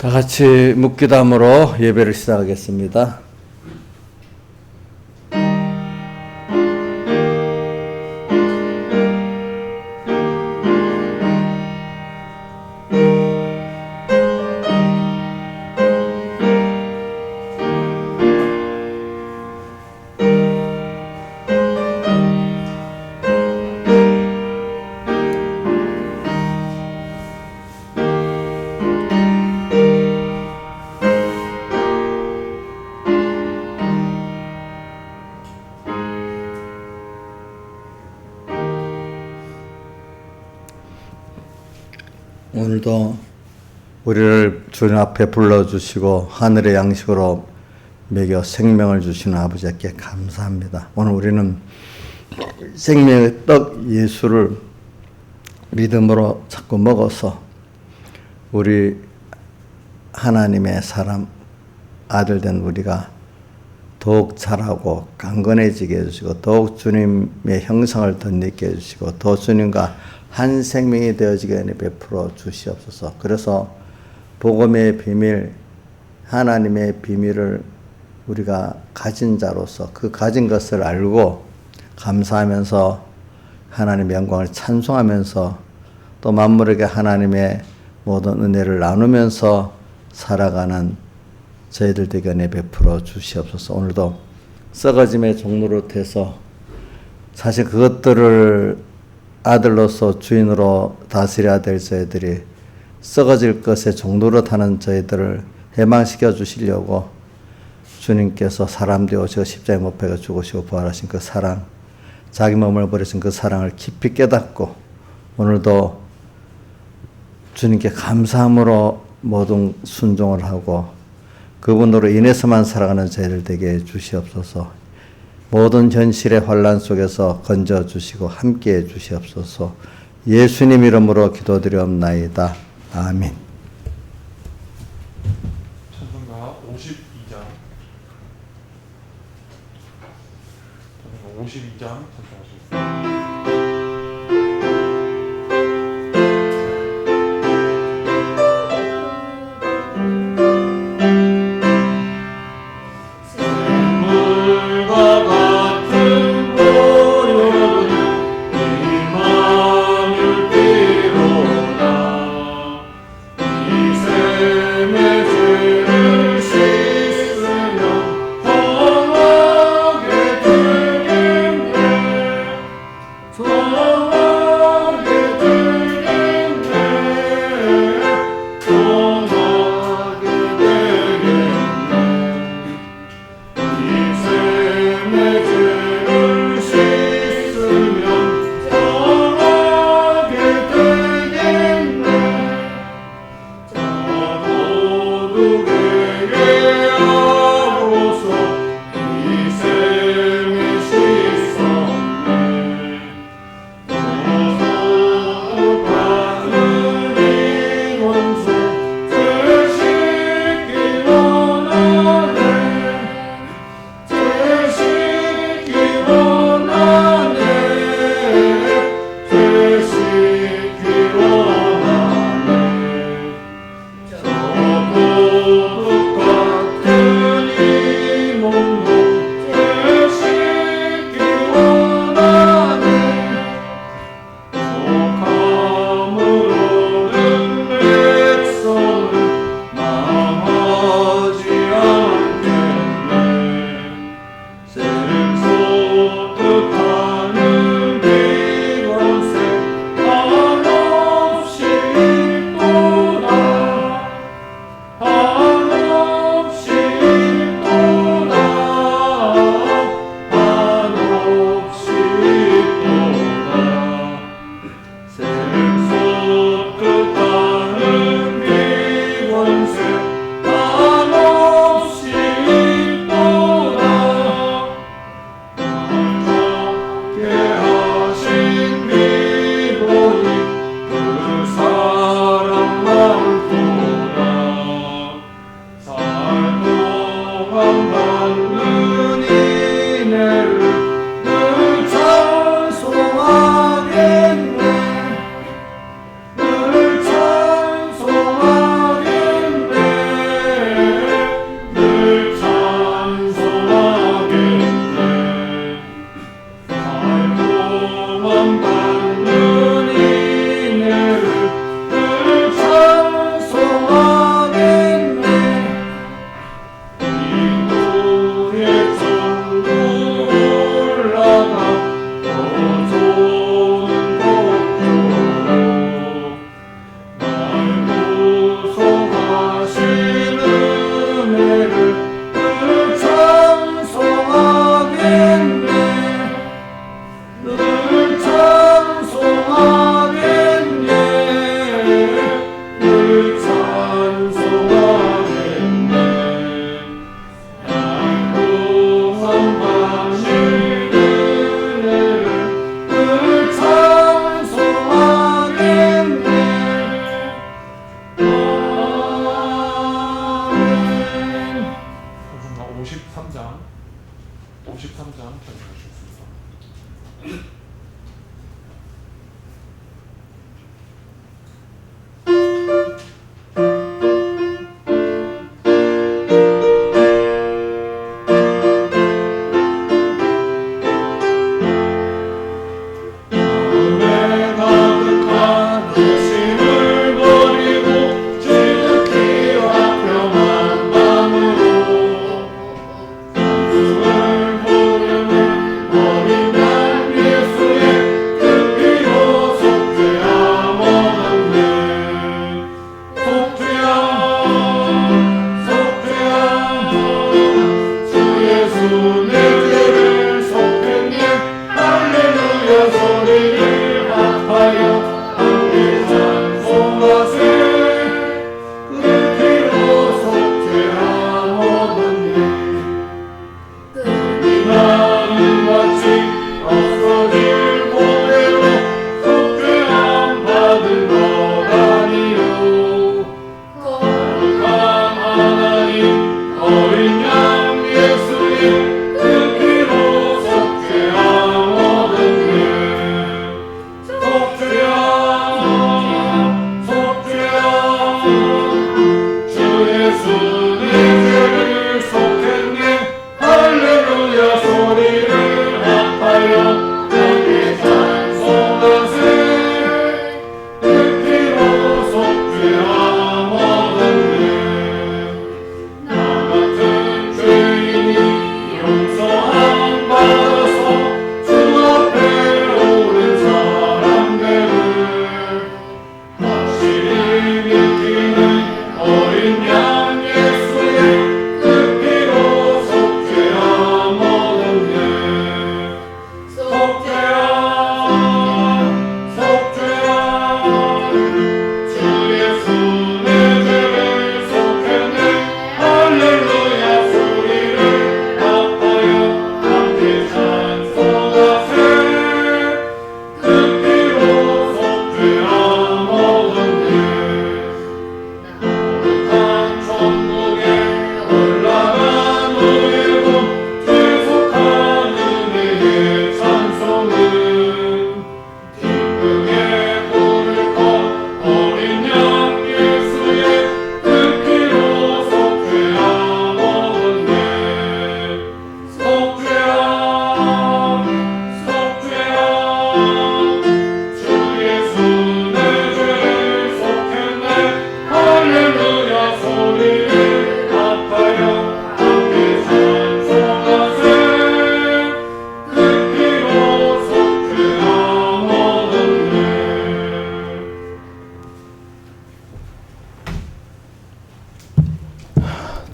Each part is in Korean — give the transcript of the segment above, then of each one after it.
다 같이 묵기담으로 예배를 시작하겠습니다. 오늘도 우리를 주님 앞에 불러주시고 하늘의 양식으로 먹여 생명을 주시는 아버지께 감사합니다. 오늘 우리는 생명의 떡 예수를 믿음으로 자꾸 먹어서 우리 하나님의 사람 아들 된 우리가 더욱 자라고 강건해지게 해주시고 더욱 주님의 형상을 덧입게 해주시고 더 주님과 한 생명이 되어지게 베풀어 주시옵소서. 그래서 복음의 비밀, 하나님의 비밀을 우리가 가진 자로서 그 가진 것을 알고 감사하면서 하나님의 영광을 찬송하면서 또 만물에게 하나님의 모든 은혜를 나누면서 살아가는 저희들 되게 베풀어 주시옵소서. 오늘도 썩어짐의 종로로 돼서 사실 그것들을 아들로서 주인으로 다스려야 될 저희들이 썩어질 것에 종로로 타는 저희들을 해방시켜 주시려고 주님께서 사람 되어서 십자가에 못 박혀 죽으시고 부활하신 그 사랑, 자기 몸을 버리신 그 사랑을 깊이 깨닫고 오늘도 주님께 감사함으로 모든 순종을 하고 그분으로 인해서만 살아가는 저희들 되게 해 주시옵소서. 모든 현실의 환난 속에서 건져주시고 함께해 주시옵소서. 예수님 이름으로 기도드리옵나이다. 아멘. 찬송가 52장 찬송하시겠습니다.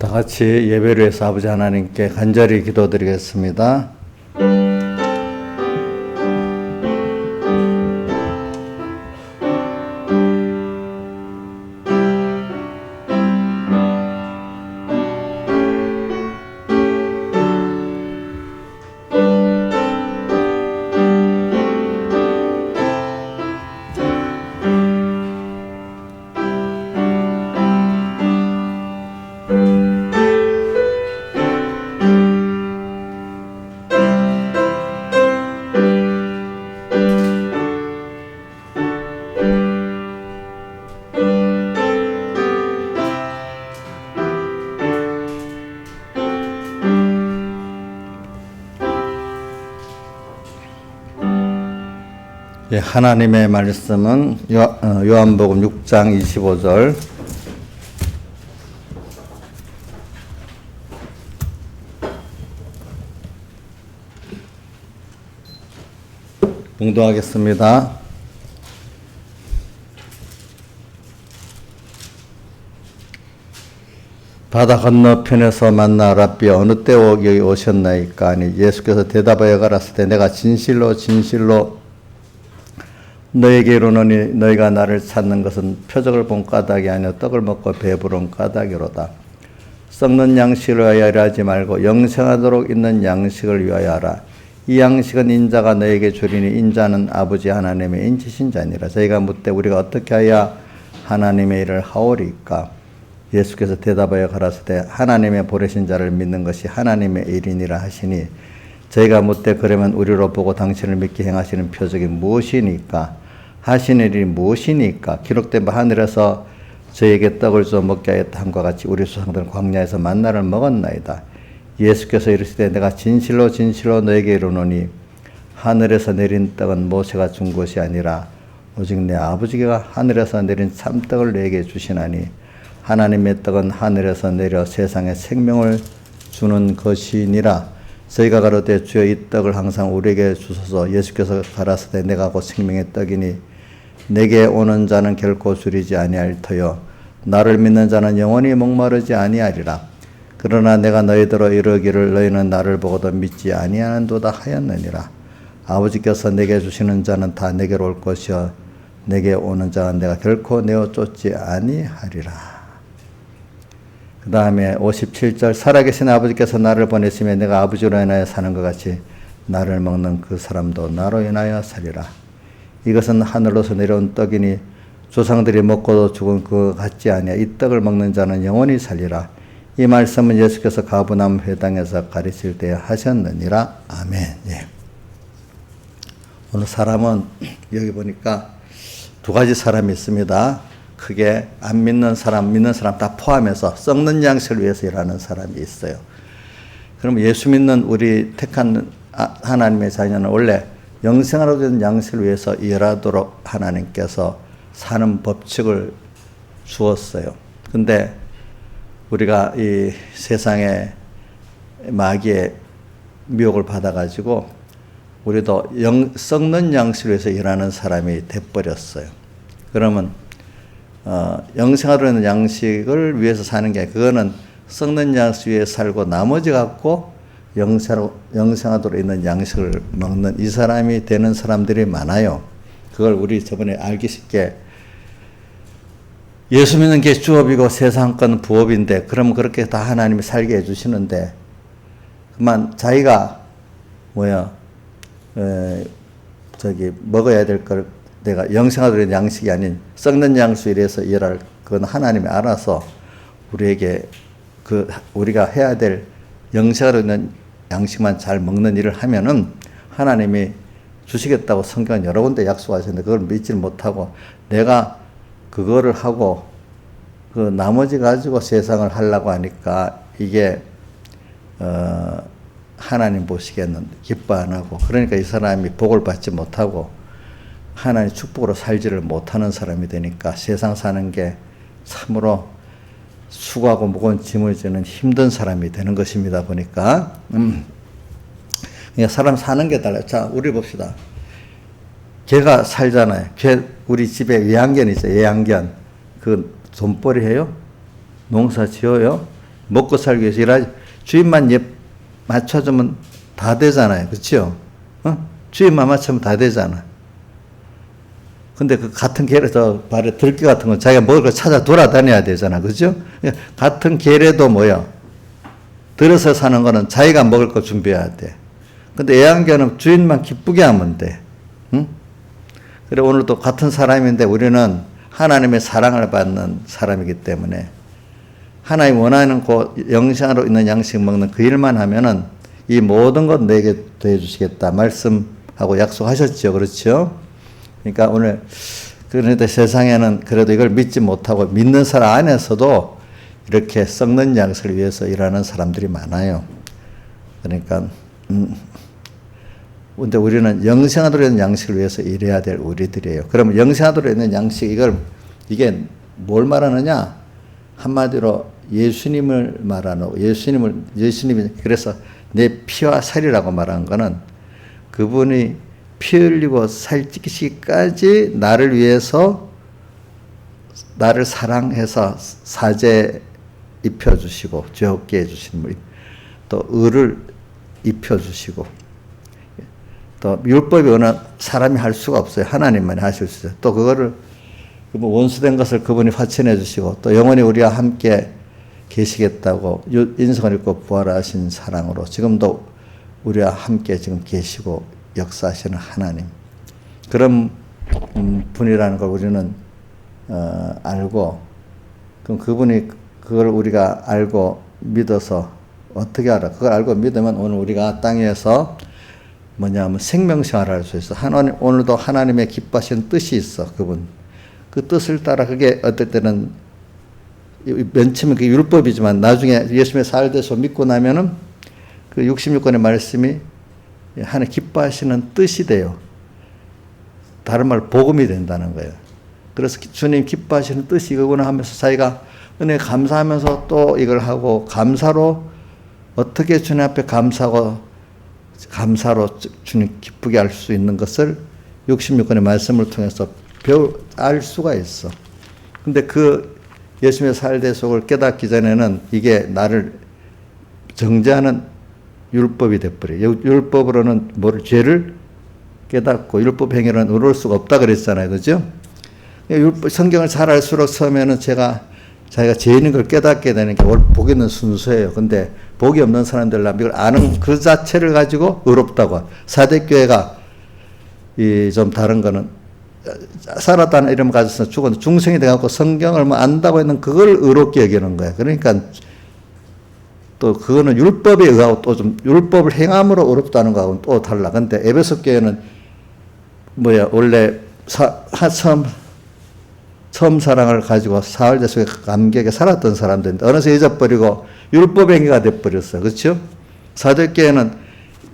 다 같이 예배를 위해서 아버지 하나님께 간절히 기도드리겠습니다. 예, 하나님의 말씀은 요한복음 6장 25절. 봉독하겠습니다. 바다 건너편에서 만나 랍비 어느 때 여기 오셨나이까 하니 예수께서 대답하여 가라사대 내가 진실로 진실로 너에게 이르노니 너희가 나를 찾는 것은 표적을 본 까닭이 아니라 떡을 먹고 배부른 까닭이로다. 썩는 양식을 위하여 하지 말고 영생하도록 있는 양식을 위하여 하라. 이 양식은 인자가 너에게 주리니 인자는 아버지 하나님의 인치신 자니라. 저희가 묻되 우리가 어떻게 하여 하나님의 일을 하오리까? 예수께서 대답하여 가라사대 하나님의 보내신 자를 믿는 것이 하나님의 일이니라 하시니 저희가 묻되 그러면 우리로 보고 당신을 믿게 행하시는 표적이 무엇이니까? 하시는 일이 무엇이니까? 기록된 바 하늘에서 저에게 떡을 줘 먹게 하였다 함과 같이 우리 조상들은 광야에서 만나를 먹었나이다. 예수께서 이르시되 내가 진실로 진실로 너에게 이르노니 하늘에서 내린 떡은 모세가 준 것이 아니라 오직 내 아버지가 하늘에서 내린 참떡을 너에게 주시나니 하나님의 떡은 하늘에서 내려 세상에 생명을 주는 것이니라. 저희가 가로되 주여 이 떡을 항상 우리에게 주소서. 예수께서 가라사대 내가 곧 생명의 떡이니 내게 오는 자는 결코 줄이지 아니할 터요 나를 믿는 자는 영원히 목마르지 아니하리라. 그러나 내가 너희들로 이르기를 너희는 나를 보고도 믿지 아니하는도다 하였느니라. 아버지께서 내게 주시는 자는 다 내게로 올 것이요 내게 오는 자는 내가 결코 내어 쫓지 아니하리라. 그 다음에 57절 살아계신 아버지께서 나를 보내시며 내가 아버지로 인하여 사는 것 같이 나를 먹는 그 사람도 나로 인하여 살리라. 이것은 하늘로서 내려온 떡이니 조상들이 먹고도 죽은 그 같지 아니하. 이 떡을 먹는 자는 영원히 살리라. 이 말씀은 예수께서 가버나움 회당에서 가르칠 때 하셨느니라. 아멘. 예. 오늘 사람은 여기 보니까 두 가지 사람이 있습니다. 크게 안 믿는 사람, 믿는 사람 다 포함해서 썩는 양식을 위해서 일하는 사람이 있어요. 그럼 예수 믿는 우리 택한 하나님의 자녀는 원래 영생하로 된 양식을 위해서 일하도록 하나님께서 사는 법칙을 주었어요. 근데 우리가 이 세상의 마귀의 미혹을 받아가지고 우리도 썩는 양식을 위해서 일하는 사람이 돼버렸어요. 그러면 영생하로 있는 양식을 위해서 사는 게 그거는 썩는 양식 위에 살고 나머지 갖고 영생하도록 있는 양식을 먹는 이 사람이 되는 사람들이 많아요. 그걸 우리 저번에 알기 쉽게 예수 믿는 게 주업이고 세상 건 부업인데 그럼 그렇게 다 하나님이 살게 해주시는데 그만 자기가 먹어야 될 걸 내가 영생하도록 있는 양식이 아닌 썩는 양식에 대해서 일할 그건 하나님이 알아서 우리에게 우리가 해야 될 영생하도록 있는 양식만 잘 먹는 일을 하면은 하나님이 주시겠다고 성경은 여러 군데 약속하셨는데 그걸 믿지 못하고 내가 그거를 하고 그 나머지 가지고 세상을 하려고 하니까 이게 하나님 보시기에는 기뻐 안 하고 그러니까 이 사람이 복을 받지 못하고 하나님 축복으로 살지를 못하는 사람이 되니까 세상 사는 게 참으로 수고하고 무거운 짐을 지는 힘든 사람이 되는 것입니다. 보니까 그러니까 사람 사는 게 달라요. 자, 우리 봅시다. 개가 살잖아요. 우리 집에 외양견 있어요. 외양견. 그 돈벌이 해요? 농사 지어요? 먹고 살기 위해서 일하지. 주인만 맞춰주면 다 되잖아요. 그렇죠? 주인만 맞추면 다 되잖아. 근데 그 같은 개에서 발에 들깨 같은 건 자기가 먹을 걸 찾아 돌아다녀야 되잖아. 그죠? 같은 개래도 들어서 사는 거는 자기가 먹을 거 준비해야 돼. 근데 애완견은 주인만 기쁘게 하면 돼. 응? 그래, 오늘도 같은 사람인데 우리는 하나님의 사랑을 받는 사람이기 때문에 하나님 원하는 영생으로 있는 양식 먹는 그 일만 하면은 이 모든 것 내게 더해주시겠다 말씀하고 약속하셨죠. 그렇죠? 그러니까 오늘 그런데 세상에는 그래도 이걸 믿지 못하고 믿는 사람 안에서도 이렇게 썩는 양식을 위해서 일하는 사람들이 많아요. 그러니까 근데 우리는 영생하도록 있는 양식을 위해서 일해야 될 우리들이에요. 그러면 영생하도록 있는 양식, 이게 뭘 말하느냐? 한마디로 예수님을 말하는, 예수님이 그래서 내 피와 살이라고 말한 거는 그분이 피 흘리고 살찌기까지 나를 위해서 나를 사랑해서 사죄 입혀주시고 죄 없게 해주시는, 또 의를 입혀주시고, 또 율법이 어느 사람이 할 수가 없어요. 하나님만이 하실 수 있어요. 또 그거를 원수된 것을 그분이 화천해 주시고, 또 영원히 우리와 함께 계시겠다고 인성을 입고 부활하신 사랑으로 지금도 우리와 함께 지금 계시고 역사하시는 하나님, 그런 분이라는 걸 우리는 알고, 그럼 그분이 그걸 우리가 알고 믿어서 어떻게 알아? 그걸 알고 믿으면 오늘 우리가 땅에서 뭐냐면 생명생활을 할 수 있어. 하나님, 오늘도 하나님의 기뻐하시는 뜻이 있어. 그분 그 뜻을 따라, 그게 어떨 때는 맨 처음에 그게 율법이지만 나중에 예수님의 살대서 믿고 나면은 그 66권의 말씀이 하나님 기뻐하시는 뜻이 돼요. 다른 말로 복음이 된다는 거예요. 그래서 주님 기뻐하시는 뜻이 이거구나 하면서 자기가 은혜 감사하면서 또 이걸 하고, 감사로 어떻게 주님 앞에 감사로 주님 기쁘게 할 수 있는 것을 66권의 말씀을 통해서 알 수가 있어. 근데 그 예수님의 살대속을 깨닫기 전에는 이게 나를 정죄하는 율법이 돼버려요. 율법으로는 죄를 깨닫고 율법 행위로는 의로울 수가 없다 그랬잖아요. 그죠? 성경을 잘 알수록 처음에는 자기가 죄인인 걸 깨닫게 되는 게 복이 있는 순서예요. 근데 복이 없는 사람들은 이걸 아는 그 자체를 가지고 의롭다고. 사대교회가 좀 다른 거는 살았다는 이름 가져서 죽었는데 중생이 돼갖고 성경을 뭐 안다고 했는 그걸 의롭게 여기는 거예요. 그러니까 또 그거는 율법에 의하고 또 좀 율법을 행함으로 의롭다는 거하고는 또 달라. 근데 에베소 교회는 원래 처음 사랑을 가지고 사흘 대속의 감격에 살았던 사람들인데 어느새 잊어버리고 율법 행위가 돼버렸어요. 그렇죠? 사도교회는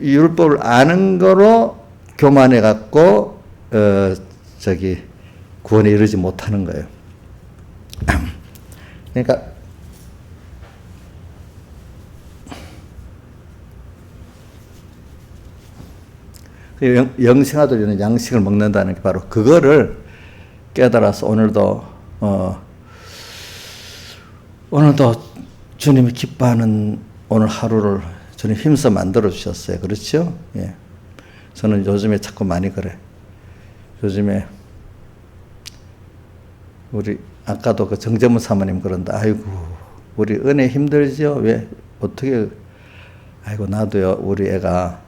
이 율법을 아는 거로 교만해 갖고 구원에 이르지 못하는 거예요. 그러니까 영생하도록 있는 양식을 먹는다는 게 바로 그거를 깨달아서 오늘도 주님이 기뻐하는 오늘 하루를 주님 힘써 만들어 주셨어요. 그렇죠? 예. 저는 요즘에 자꾸 많이 그래. 요즘에 우리 아까도 그 정재문 사모님 그런다. 아이고 우리 은혜 힘들죠? 왜 어떻게? 아이고 나도요. 우리 애가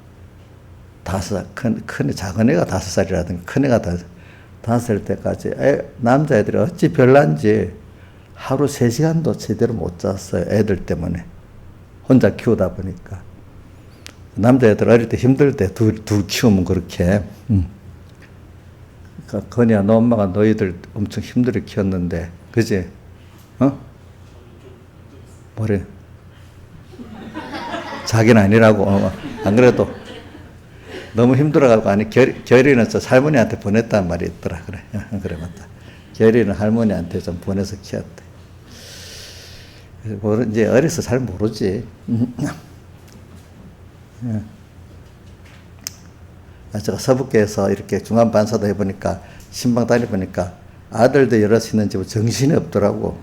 작은 애가 5살이라든가 큰 애가 5살 때까지 남자애들이 어찌 별난지 하루 3시간도 제대로 못 잤어요. 애들 때문에. 혼자 키우다 보니까. 남자애들 어릴 때 힘들 때 둘 키우면 그렇게. 그러니까 건이야 너 엄마가 너희들 엄청 힘들게 키웠는데 그지? 뭐래? 자기는 아니라고. 안 그래도 너무 힘들어가지고, 아니, 결이는 저 할머니한테 보냈단 말이 있더라. 그래. 그래, 맞다. 결이는 할머니한테 좀 보내서 키웠대. 이제 어려서 잘 모르지. 제가 서북교에서 이렇게 중간반사도 해보니까, 신방 다녀보니까 아들도 여럿 있는 집은 정신이 없더라고.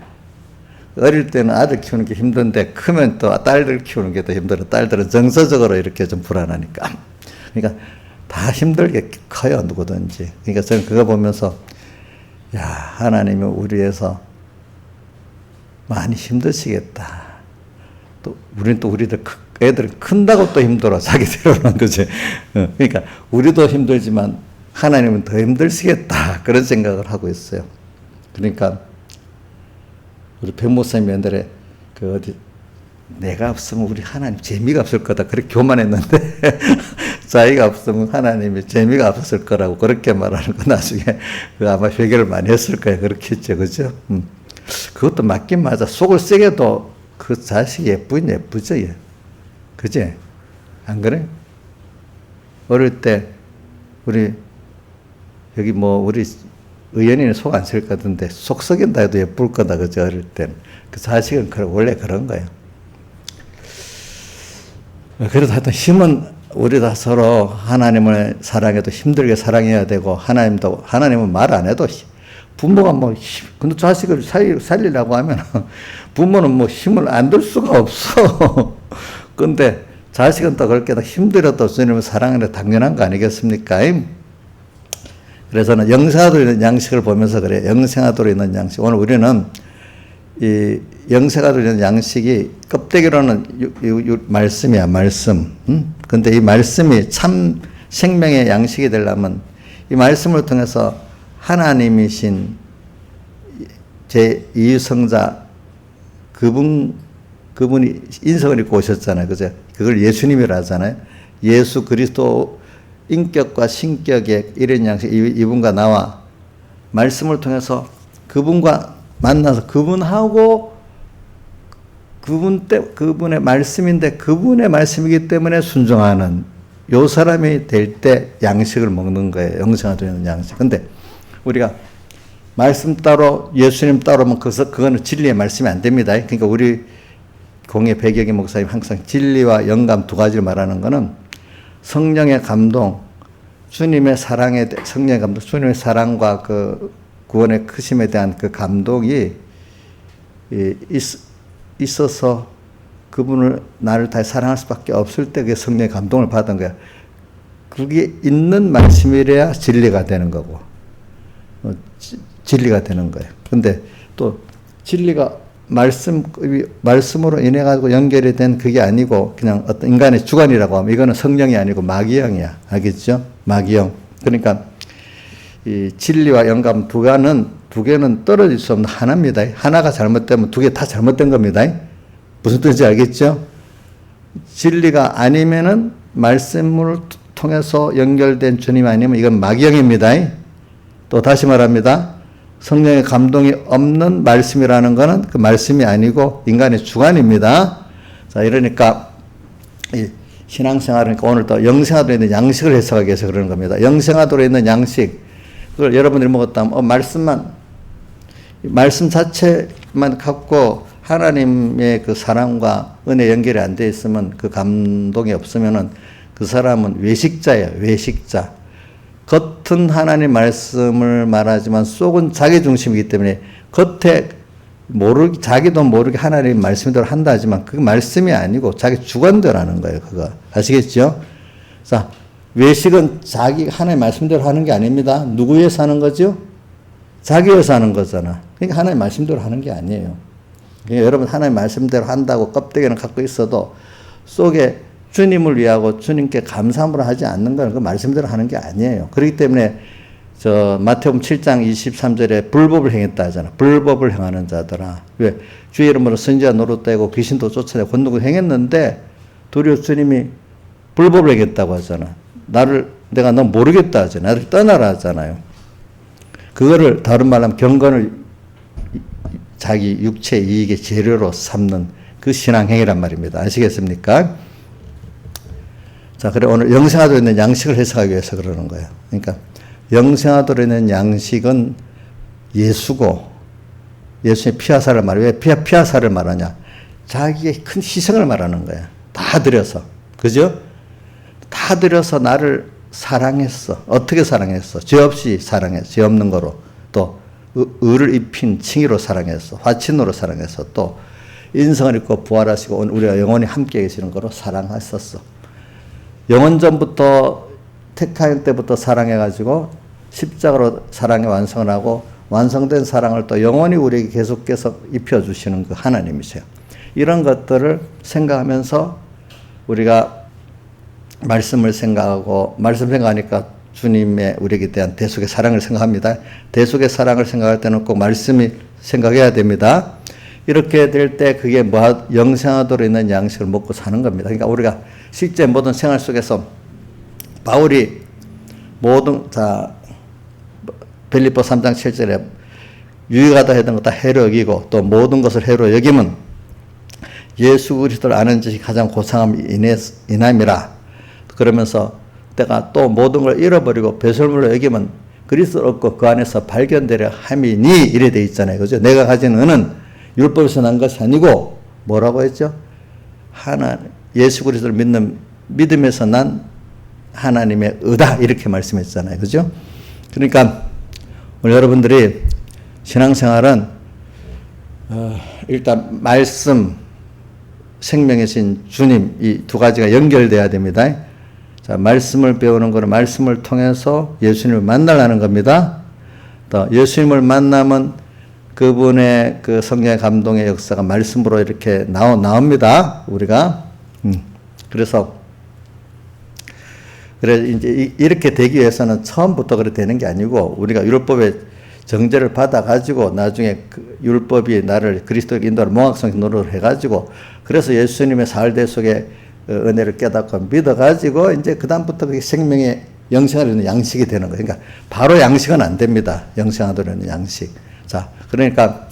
어릴 때는 아들 키우는 게 힘든데, 크면 또 딸들 키우는 게 더 힘들어. 딸들은 정서적으로 이렇게 좀 불안하니까. 그러니까 다 힘들게 커요, 누구든지. 그러니까 저는 그거 보면서, 야, 하나님이 우리 위해서 많이 힘드시겠다. 또, 우리는 또 애들은 큰다고 또 힘들어. 자기대로는, 그지? 그러니까 우리도 힘들지만 하나님은 더 힘드시겠다. 그런 생각을 하고 있어요. 그러니까 우리 백목사님 옛날에 내가 없으면 우리 하나님 재미가 없을 거다. 그렇게 교만했는데 자기가 없으면 하나님이 재미가 없었을 거라고 그렇게 말하는 거 나중에 아마 회개를 많이 했을 거예요. 그렇게 했죠. 그죠? 그것도 맞긴 맞아. 속을 세게도 그 자식이 예쁘긴 예쁘죠. 예. 그지? 안 그래? 어릴 때 우리 여기 뭐 우리 의연이는 속 안 쓸 것 같은데 속 썩인다 해도 예쁠 거다 그죠 어릴 때는. 그 자식은 원래 그런 거예요. 그래도 하여튼 힘은 우리 다 서로 하나님을 사랑해도 힘들게 사랑해야 되고 하나님은 말 안 해도 부모가 뭐 근데 자식을 살리려고 하면 부모는 뭐 힘을 안 들 수가 없어. 근데 자식은 또 그렇게 힘들어도 주님을 사랑하는 게 당연한 거 아니겠습니까? 그래서는 영생하도록 있는 양식을 보면서 그래. 영생하도록 있는 양식. 오늘 우리는 이 영생하도록 있는 양식이 껍데기로는 말씀이야, 말씀. 근데 이 말씀이 참 생명의 양식이 되려면 이 말씀을 통해서 하나님이신 제2성자 그분이 인성을 입고 오셨잖아요. 그죠? 그걸 예수님이라 하잖아요. 예수 그리스도 인격과 신격의 이런 양식, 이분과 나와 말씀을 통해서 그분과 만나서 그분하고 그분의 말씀인데 그분의 말씀이기 때문에 순종하는 요 사람이 될 때 양식을 먹는 거예요. 영생하도록 있는 양식. 근데 우리가 말씀 따로 예수님 따로면 그거는 진리의 말씀이 안 됩니다. 그러니까 우리 공예 배경의 목사님 항상 진리와 영감 두 가지를 말하는 거는 성령의 감동, 주님의 사랑에 성령의 감동, 주님의 사랑과 그 구원의 크심에 대한 그 감동이 있어서 그분을 나를 다 사랑할 수밖에 없을 때 그 성령의 감동을 받은 거야. 그게 있는 말씀이래야 진리가 되는 거고, 진리가 되는 거예요. 근데 또 진리가 말씀으로 인해 가지고 연결이 된 그게 아니고 그냥 어떤 인간의 주관이라고 하면 이거는 성령이 아니고 마귀형이야. 알겠죠? 마귀형. 그러니까 이 진리와 영감 두 개는 떨어질 수 없는 하나입니다. 하나가 잘못되면 두 개 다 잘못된 겁니다. 무슨 뜻인지 알겠죠? 진리가 아니면은 말씀을 통해서 연결된 주님 아니면 이건 마귀형입니다. 또 다시 말합니다. 성령의 감동이 없는 말씀이라는 것은 그 말씀이 아니고 인간의 주관입니다. 자, 이러니까 이 신앙생활은 오늘 또 영생하도록 있는 양식을 해석하기 위해서 그러는 겁니다. 영생하도록 있는 양식, 그걸 여러분들이 먹었다면 말씀 자체만 갖고 하나님의 그 사랑과 은혜 연결이 안 돼 있으면 그 감동이 없으면은 그 사람은 외식자예요. 외식자. 겉은 하나님 말씀을 말하지만 속은 자기 중심이기 때문에 겉에 자기도 모르게 하나님 말씀대로 한다 하지만 그 말씀이 아니고 자기 주관대로 하는 거예요. 그거. 아시겠죠? 자, 외식은 하나님 말씀대로 하는 게 아닙니다. 누구 위해서 하는 거죠? 자기 위해서 하는 거잖아. 그러니까 하나님 말씀대로 하는 게 아니에요. 그러니까 여러분 하나님 말씀대로 한다고 껍데기는 갖고 있어도 속에 주님을 위하고 주님께 감사함으로 하지 않는 건 그 말씀대로 하는 게 아니에요. 그렇기 때문에 마태복음 7장 23절에 불법을 행했다 하잖아. 불법을 행하는 자들아. 왜? 주의 이름으로 선지자 노릇되고 귀신도 쫓아내고 권능을 행했는데 도리어 주님이 불법을 행했다고 하잖아. 내가 너 모르겠다 하잖아. 나를 떠나라 하잖아요. 그거를 다른 말로 하면 경건을 자기 육체 이익의 재료로 삼는 그 신앙행위란 말입니다. 아시겠습니까? 자, 그래 오늘 영생하도록 있는 양식을 해석하기 위해서 그러는 거예요. 그러니까 영생하도록 있는 양식은 예수고 예수의 피하사를 말해. 왜 피하사를 말하냐? 자기의 큰 희생을 말하는 거야. 다 들여서. 그죠? 다 들여서 나를 사랑했어. 어떻게 사랑했어? 죄 없이 사랑했어. 죄 없는 거로. 또 의를 입힌 칭의로 사랑했어. 화친으로 사랑했어. 또 인성을 입고 부활하시고 우리가 영원히 함께 계시는 거로 사랑했었어. 영원전부터 택하인 때부터 사랑해가지고 십자가로 사랑의 완성을 하고 완성된 사랑을 또 영원히 우리에게 계속해서 입혀주시는 그 하나님이세요. 이런 것들을 생각하면서 우리가 말씀을 생각하고 말씀 생각하니까 주님의 우리에게 대한 대속의 사랑을 생각합니다. 대속의 사랑을 생각할 때는 꼭 말씀이 생각해야 됩니다. 이렇게 될 때 그게 영생하도록 있는 양식을 먹고 사는 겁니다. 그러니까 우리가 실제 모든 생활 속에서 바울이 빌립보 3장 7절에 유익하다 했던 것 다 해로 여기고 또 모든 것을 해로 여김은 예수 그리스도를 아는 것이 가장 고상함 이남이라. 그러면서 때가 또 모든 걸 잃어버리고 배설물로 여기면 그리스도를 얻고 그 안에서 발견되려 함이니 이래 돼 있잖아요. 그죠? 내가 가진 은은 율법에서 난 것이 아니고 뭐라고 했죠? 예수 그리스도를 믿는 믿음에서 난 하나님의 의다 이렇게 말씀했잖아요. 그죠? 그러니까 우리 여러분들이 신앙생활은 일단 말씀, 생명이신 주님 이 두 가지가 연결돼야 됩니다. 자, 말씀을 배우는 것은 말씀을 통해서 예수님을 만나려는 겁니다. 또 예수님을 만나면 그분의 그 성령의 감동의 역사가 말씀으로 이렇게 나옵니다. 우리가 그래서 이제 이렇게 되기 위해서는 처음부터 그렇게 되는 게 아니고 우리가 율법의 정죄를 받아가지고 나중에 그 율법이 나를 그리스도의 인도를 몽학성 노릇을 해가지고 그래서 예수님의 사활대 속에 은혜를 깨닫고 믿어가지고 이제 그다음부터 그게 생명의 영생하는 양식이 되는 거예요. 그러니까 바로 양식은 안 됩니다. 영생하도록 양식. 자, 그러니까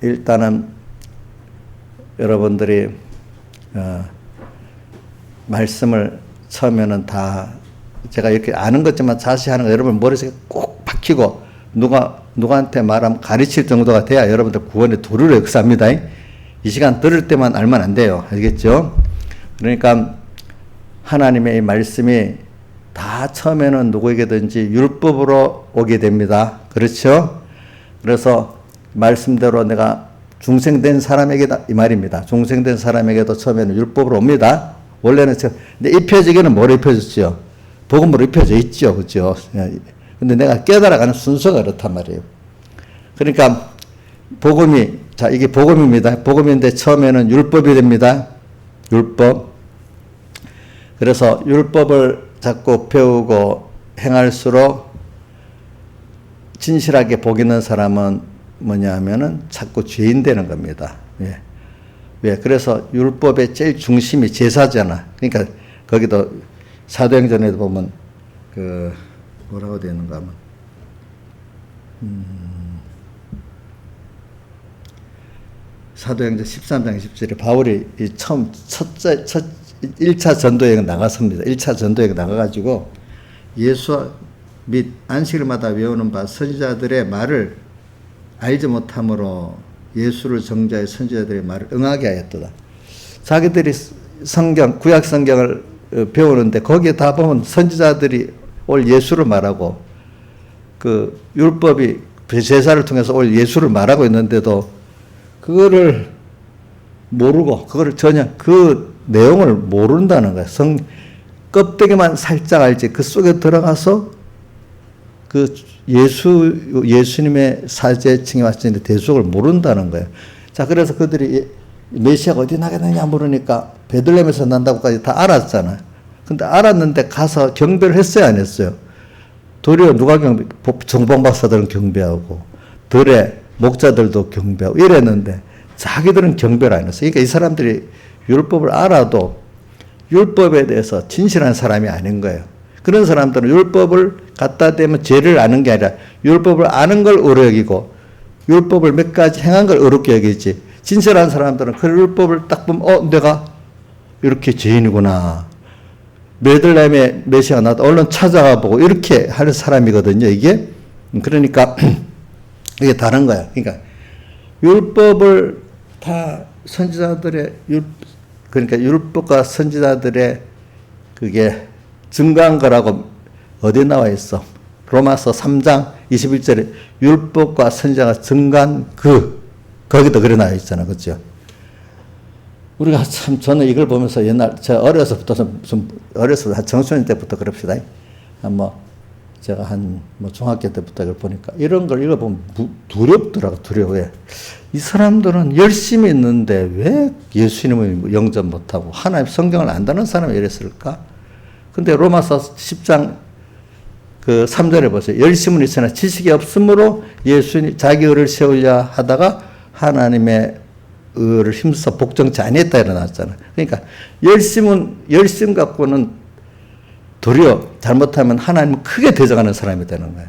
일단은 여러분들이 말씀을 처음에는 다 제가 이렇게 아는 것지만 자세히 하는 거 여러분 머릿속에 꼭 박히고 누구한테 말하면 가르칠 정도가 돼야 여러분들 구원의 도리를 역사합니다. 이 시간 들을 때만 알면 안 돼요. 알겠죠? 그러니까 하나님의 이 말씀이 다 처음에는 누구에게든지 율법으로 오게 됩니다. 그렇죠? 그래서 말씀대로 내가 중생된 사람에게다 이 말입니다. 중생된 사람에게도 처음에는 율법으로 옵니다. 원래는 근데 입혀지기는 뭐로 입혀졌죠? 복음으로 입혀져 있죠. 그렇죠? 근데 내가 깨달아가는 순서가 그렇단 말이에요. 그러니까 자, 이게 복음입니다. 복음인데 처음에는 율법이 됩니다. 율법. 그래서 율법을 자꾸 배우고 행할수록 진실하게 복 있는 사람은 뭐냐 하면은 자꾸 죄인 되는 겁니다. 예. 왜? 그래서 율법의 제일 중심이 제사잖아. 그러니까 거기도 사도행전에도 보면 그 뭐라고 되어 있는가 하면 사도행전 13장 20절에 바울이 처음 1차 전도여행 나갔습니다. 1차 전도여행 나가가지고 예수와 및 안식일마다 외우는 바 선지자들의 말을 알지 못함으로 예수를 정죄하여 선지자들의 말을 응하게 하였도다. 자기들이 구약 성경을 배우는데 거기에 다 보면 선지자들이 올 예수를 말하고 그 율법이 제사를 통해서 올 예수를 말하고 있는데도 그거를 모르고 그거를 전혀 그 내용을 모른다는 거야. 껍데기만 살짝 알지 그 속에 들어가서 그 예수님의 사제층에 왔을 때 대속을 모른다는 거예요. 자, 그래서 그들이 메시아가 어디 나겠느냐 물으니까 베들레헴에서 난다고까지 다 알았잖아요. 근데 알았는데 가서 경배를 했어요, 안 했어요? 도리어 누가 정봉박사들은 경배하고 들의 목자들도 경배하고 이랬는데 자기들은 경배를 안 했어요. 그러니까 이 사람들이 율법을 알아도 율법에 대해서 진실한 사람이 아닌 거예요. 그런 사람들은 율법을 갖다 대면 죄를 아는 게 아니라 율법을 아는 걸 의로 여기고 율법을 몇 가지 행한 걸 의롭게 여기지. 진실한 사람들은 그 율법을 딱 보면 내가 이렇게 죄인이구나. 베들레헴에 메시아가 나왔다. 얼른 찾아가 보고 이렇게 하는 사람이거든요. 이게. 그러니까 이게 다른 거야. 그러니까 율법을 다 선지자들의 그러니까 율법과 선지자들의 그게 증거한 거라고 어디 나와 있어? 로마서 3장 21절에 율법과 선지자가 증거한 거기도 그래 나와 있잖아. 그렇죠? 우리가 참 저는 이걸 보면서 옛날 제가 어려서부터 어렸을 청소년 때부터 그럽시다. 제가 중학교 때부터 이걸 보니까 이런 걸 읽어보면 두렵더라고. 두려워해. 이 사람들은 열심히 있는데 왜 예수님을 영접 못하고 하나님 성경을 안다는 사람이 이랬을까? 근데 로마서 10장 3절에 보세요. 열심은 있으나 지식이 없으므로 예수님 자기 의를 세우려 하다가 하나님의 의를 힘써 복종치 아니했다 일어났잖아. 그러니까 열심 갖고는 도리어 잘못하면 하나님을 크게 대적하는 사람이 되는 거예요.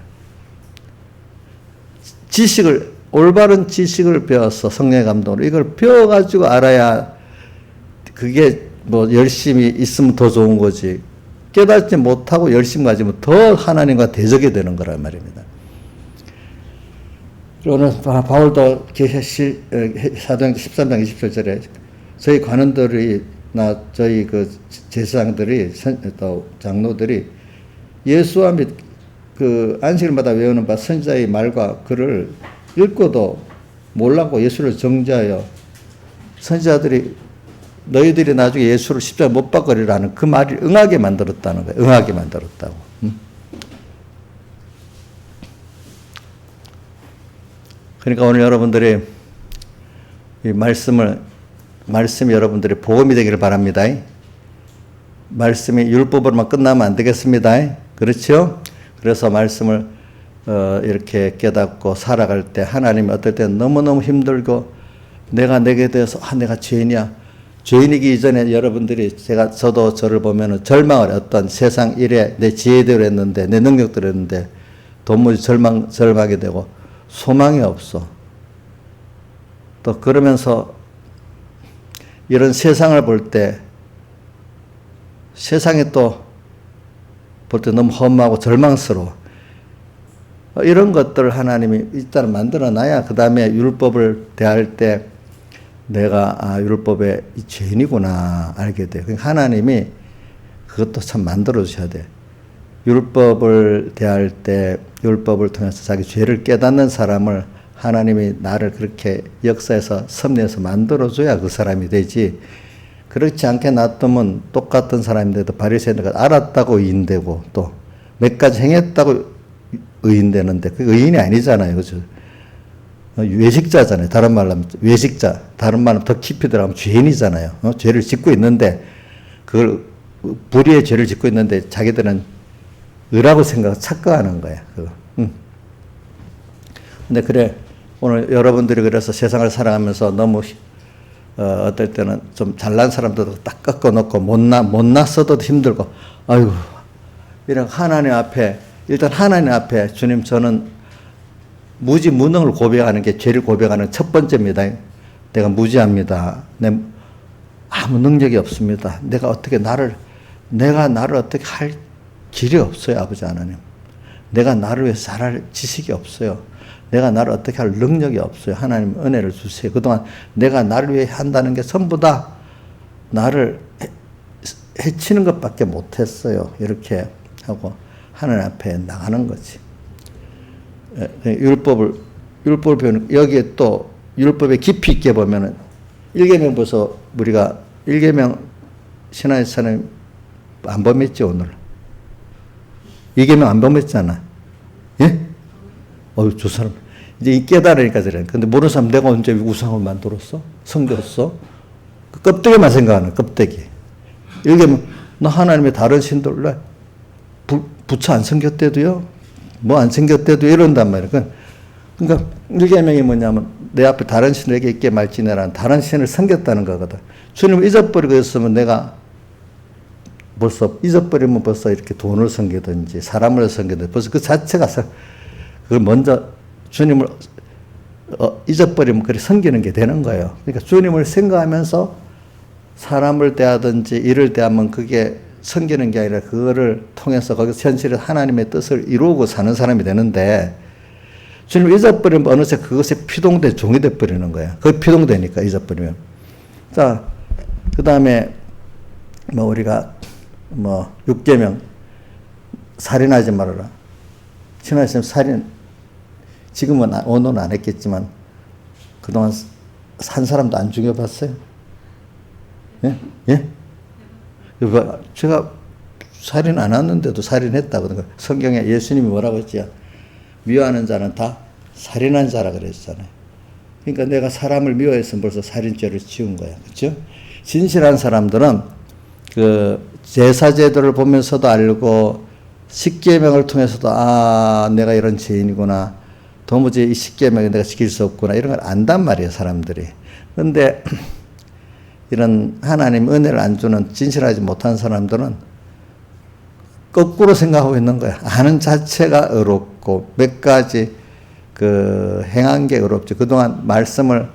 올바른 지식을 배워서 성령의 감동으로 이걸 배워가지고 알아야 그게 열심히 있으면 더 좋은 거지. 깨닫지 못하고 열심 가지면 더 하나님과 대적이 되는 거란 말입니다. 오늘 바울도 사도행전 13장 27절에 저희 관원들이나 저희 그 제사장들이 또 장로들이 예수와 및 그 안식일마다 외우는 바 선지자의 말과 글을 읽고도 몰랐고 예수를 정죄하여 선지자들이 너희들이 나중에 예수를 십자가에 못 박으리라는 그 말을 응하게 만들었다는 거예요. 응하게 만들었다고. 그러니까 오늘 여러분들이 이 말씀이 여러분들이 복음이 되기를 바랍니다. 말씀이 율법으로만 끝나면 안 되겠습니다. 그렇죠? 그래서 말씀을 이렇게 깨닫고 살아갈 때 하나님이 어떨 때는 너무너무 힘들고 내가 내게 대해서 내가 죄인이야. 죄인이기 이전에 여러분들이 저도 저를 보면은 절망을 어떤 세상 일에 내 지혜대로 했는데 내 능력대로 했는데 도무지 절망하게 되고 소망이 없어. 또 그러면서 이런 세상을 볼 때 세상이 또 볼 때 너무 험하고 절망스러워. 이런 것들을 하나님이 일단 만들어 놔야 그 다음에 율법을 대할 때 내가 율법의 죄인이구나 알게 돼. 하나님이 그것도 참 만들어 주셔야 돼. 율법을 대할 때 율법을 통해서 자기 죄를 깨닫는 사람을 하나님이 나를 그렇게 역사에서 섭리해서 만들어 줘야 그 사람이 되지. 그렇지 않게 놔두면 똑같은 사람인데도 바리새인들 알았다고 의인되고 또 몇 가지 행했다고 의인되는데 그 의인이 아니잖아요. 그죠? 외식자잖아요. 다른 말로 하면 외식자. 다른 말로 더 깊이 들어가면 죄인이잖아요. 죄를 짓고 있는데 그걸 불의의 죄를 짓고 있는데 자기들은 의라고 착각하는 거야. 근데 그래 오늘 여러분들이 그래서 세상을 살아가면서 너무 어떨 때는 좀 잘난 사람들도 딱 꺾어놓고 못났어도 힘들고 아이고 이런 하나님 앞에 일단 하나님 앞에 주님 저는 무능을 고백하는 게 죄를 고백하는 첫 번째입니다. 내가 무지합니다. 아무 능력이 없습니다. 내가 나를 어떻게 할 길이 없어요, 아버지 하나님. 내가 나를 위해서 잘할 지식이 없어요. 내가 나를 어떻게 할 능력이 없어요. 하나님 은혜를 주세요. 그동안 내가 나를 위해 한다는 게 전부 다 나를 해치는 것밖에 못했어요. 이렇게 하고 하나님 앞에 나가는 거지. 율법을 배우는 여기에 또 율법에 깊이 있게 보면은 1계명 벌써 우리가 1계명 신앙에서는 안 범했지 오늘. 2계명 안 범했잖아. 예? 저 사람 이제 깨달으니까 저래. 근데 모르는 사람 내가 언제 우상을 만들었어? 섬겼어? 그 껍데기만 생각하는 껍데기. 1계명 너 하나님의 다른 신들래 부처 안 섬겼대도요? 뭐 안 섬겼대도 이런단 말이야. 그러니까 1계명이 뭐냐면 내 앞에 다른 신에게 있게 말지내라는 다른 신을 섬겼다는 거거든. 주님을 잊어버리고 있으면 내가 잊어버리면 벌써 이렇게 돈을 섬기든지 사람을 섬기든지 벌써 그 자체가 그걸 먼저 주님을 잊어버리면 그렇게 섬기는 게 되는 거예요. 그러니까 주님을 생각하면서 사람을 대하든지 일을 대하면 그게 섬기는 게 아니라 그거를 통해서 거기서 현실에 하나님의 뜻을 이루고 사는 사람이 되는데 주님을 잊어버리면 어느새 그것에 피동된 종이 돼버리는 거야. 그게 피동되니까 잊어버리면. 자, 그 다음에 우리가 6계명 살인하지 말아라. 신하시면 살인 지금은 오늘은 안 했겠지만 그동안 산 사람도 안 죽여봤어요? 예? 예? 제가 살인 안 했는데도 살인했다고. 성경에 예수님이 뭐라고 했지? 미워하는 자는 다 살인한 자라 그랬잖아요. 그러니까 내가 사람을 미워했으면 벌써 살인죄를 지은 거야. 그렇죠? 진실한 사람들은 그 제사제도를 보면서도 알고 십계명을 통해서도 내가 이런 죄인이구나. 도무지 이 십계명을 내가 지킬 수 없구나. 이런 걸 안단 말이에요, 사람들이. 그런데 이런 하나님 은혜를 안 주는 진실하지 못한 사람들은 거꾸로 생각하고 있는 거야. 아는 자체가 어렵고 몇 가지 행한 게 어렵지. 그동안 말씀을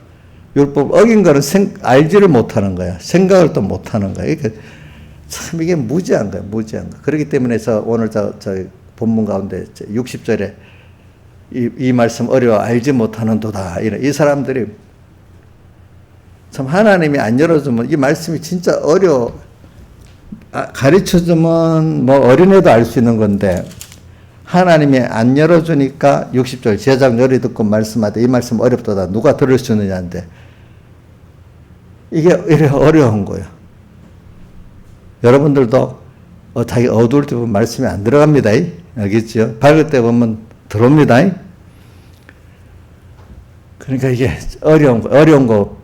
율법 어긴 거는 알지를 못하는 거야. 생각을 또 못하는 거야. 그러니까 참 이게 무지한 거예요. 무지한 거. 그렇기 때문에 오늘 저 본문 가운데 60절에 이 말씀 어려워 알지 못하는도다. 이 사람들이 참 하나님이 안 열어주면 이 말씀이 진짜 어려워. 가르쳐주면 뭐 어린애도 알 수 있는 건데 하나님이 안 열어주니까 60절 제작 열이 듣고 말씀하되 이 말씀 어렵도다. 누가 들을 수 있느냐인데 이게 이래 어려운 거예요. 여러분들도 자기 어두울 때 보면 말씀이 안 들어갑니다. 알겠죠? 밝을 때 보면 들어옵니다. 그러니까 이게 어려운 거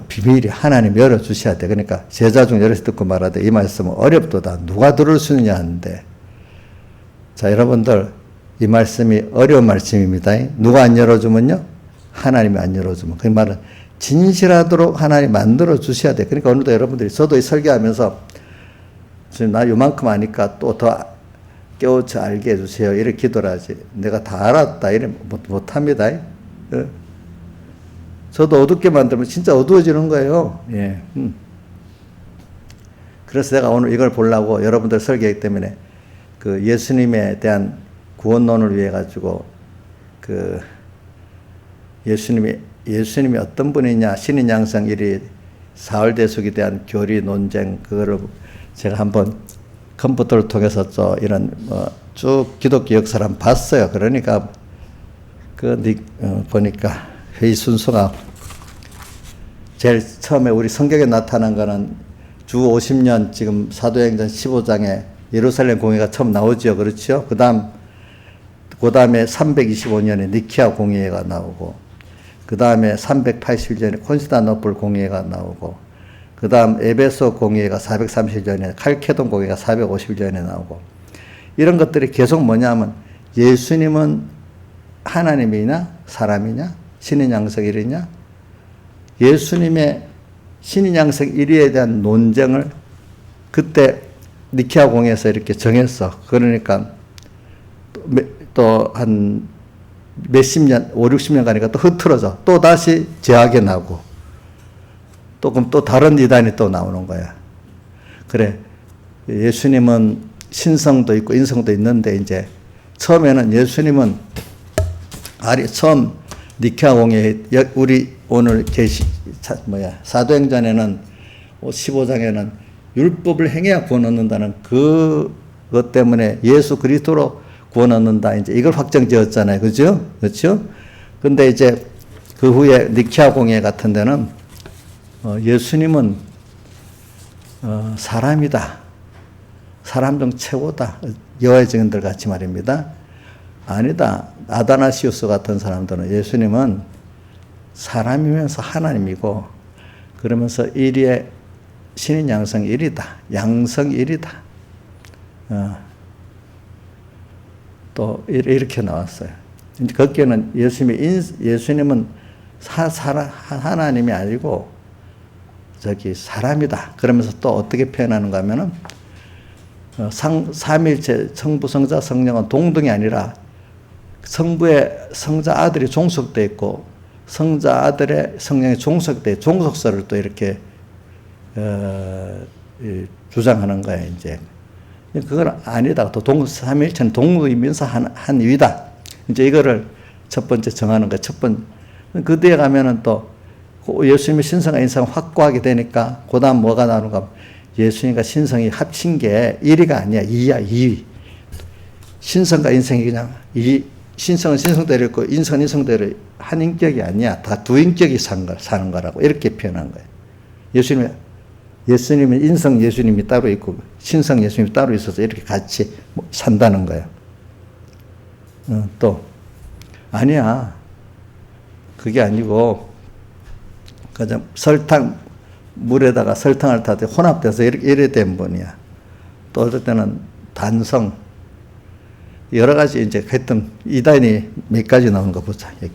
비밀이 하나님 열어주셔야 돼. 그러니까 제자 중 여럿이 듣고 말하되 이 말씀은 어렵도다. 누가 들을 수 있느냐 하는데 자, 여러분들 이 말씀이 어려운 말씀입니다. 누가 안 열어주면요? 하나님이 안 열어주면. 그 말은 진실하도록 하나님 만들어 주셔야 돼. 그러니까 오늘도 여러분들이 저도 이 설교하면서 지금 나 요만큼 아니까 또 더 깨우쳐 알게 해주세요. 이렇게 기도를 하지. 내가 다 알았다. 이래 못합니다. 저도 어둡게 만들면 진짜 어두워지는 거예요. 예. 그래서 내가 오늘 이걸 보려고 여러분들 설교하기 때문에 그 예수님에 대한 구원론을 위해 가지고 그 예수님이 어떤 분이냐 신인 양성 1위 사흘대속에 대한 교리 논쟁 그거를 제가 한번 컴퓨터를 통해서 이런 쭉 기독교 역사를 한번 봤어요. 그러니까 보니까 회의 순서가 제일 처음에 우리 성경에 나타난 거는 주 50년 지금 사도행전 15장에 예루살렘 공회가 처음 나오죠. 그렇죠? 그 다음에 325년에 니케아 공회가 나오고 그 다음에 380년에 콘스탄노플 공회가 나오고 그 다음 에베소 공회가 430년에 칼케돈 공회가 450년에 나오고 이런 것들이 계속 뭐냐면 예수님은 하나님이냐 사람이냐 신인 양성 1위냐 예수님의 신인 양성 1위에 대한 논쟁을 그때 니케아 공회에서 이렇게 정했어. 그러니까 또 한 몇십 년, 5, 60년 가니까 또 흐트러져. 또 다시 제하게 나고. 그럼 또 다른 이단이 또 나오는 거야. 그래. 예수님은 신성도 있고 인성도 있는데 이제 처음에는 예수님은 처음 니케아 공회 우리 오늘 사도행전에는 15장에는 율법을 행해야 구원 얻는다는 그것 때문에 예수 그리스도로 구원 얻는다. 이제 이걸 확정 지었잖아요. 그죠? 그렇죠? 근데 이제 그 후에 니케아 공회 같은 데는 예수님은 사람이다. 사람 중 최고다. 여호와의 증인들 같이 말입니다. 아니다. 아다나시우스 같은 사람들은 예수님은 사람이면서 하나님이고 그러면서 1위의 신인 양성 1이다. 양성 1이다. 또 이렇게 나왔어요. 이제 거기에는 예수님은 하나님이 아니고 사람이다. 그러면서 또 어떻게 표현하는가 하면은 삼일체 성부 성자 성령은 동등이 아니라 성부의 성자 아들이 종속되어 있고 성자 아들의 성령이 종속되어 종속설을 또 이렇게 주장하는 거예요. 이제 그건 아니다. 또 삼일체는 동등이면서 한 위다. 이제 이거를 첫 번째 정하는 거예요. 그 뒤에 가면은 또 예수님의 신성과 인성을 확고하게 되니까 그 다음 뭐가 나오는가? 예수님과 신성이 합친 게 1위가 아니야. 2위야. 2위. 신성과 인성이 그냥 신성은 신성대로 있고 인성은 인성대로 한 인격이 아니야. 다 두 인격이 사는 거라고 이렇게 표현한 거예요. 예수님은 인성 예수님이 따로 있고 신성 예수님이 따로 있어서 이렇게 같이 산다는 거예요. 또 아니야. 그게 아니고 그냥 물에다가 설탕을 타도 혼합돼서 이래 된 분이야. 또 어떨 때는 단성 여러 가지 이제 하여튼 이단이 몇 가지 나오는 거 보자. 여기.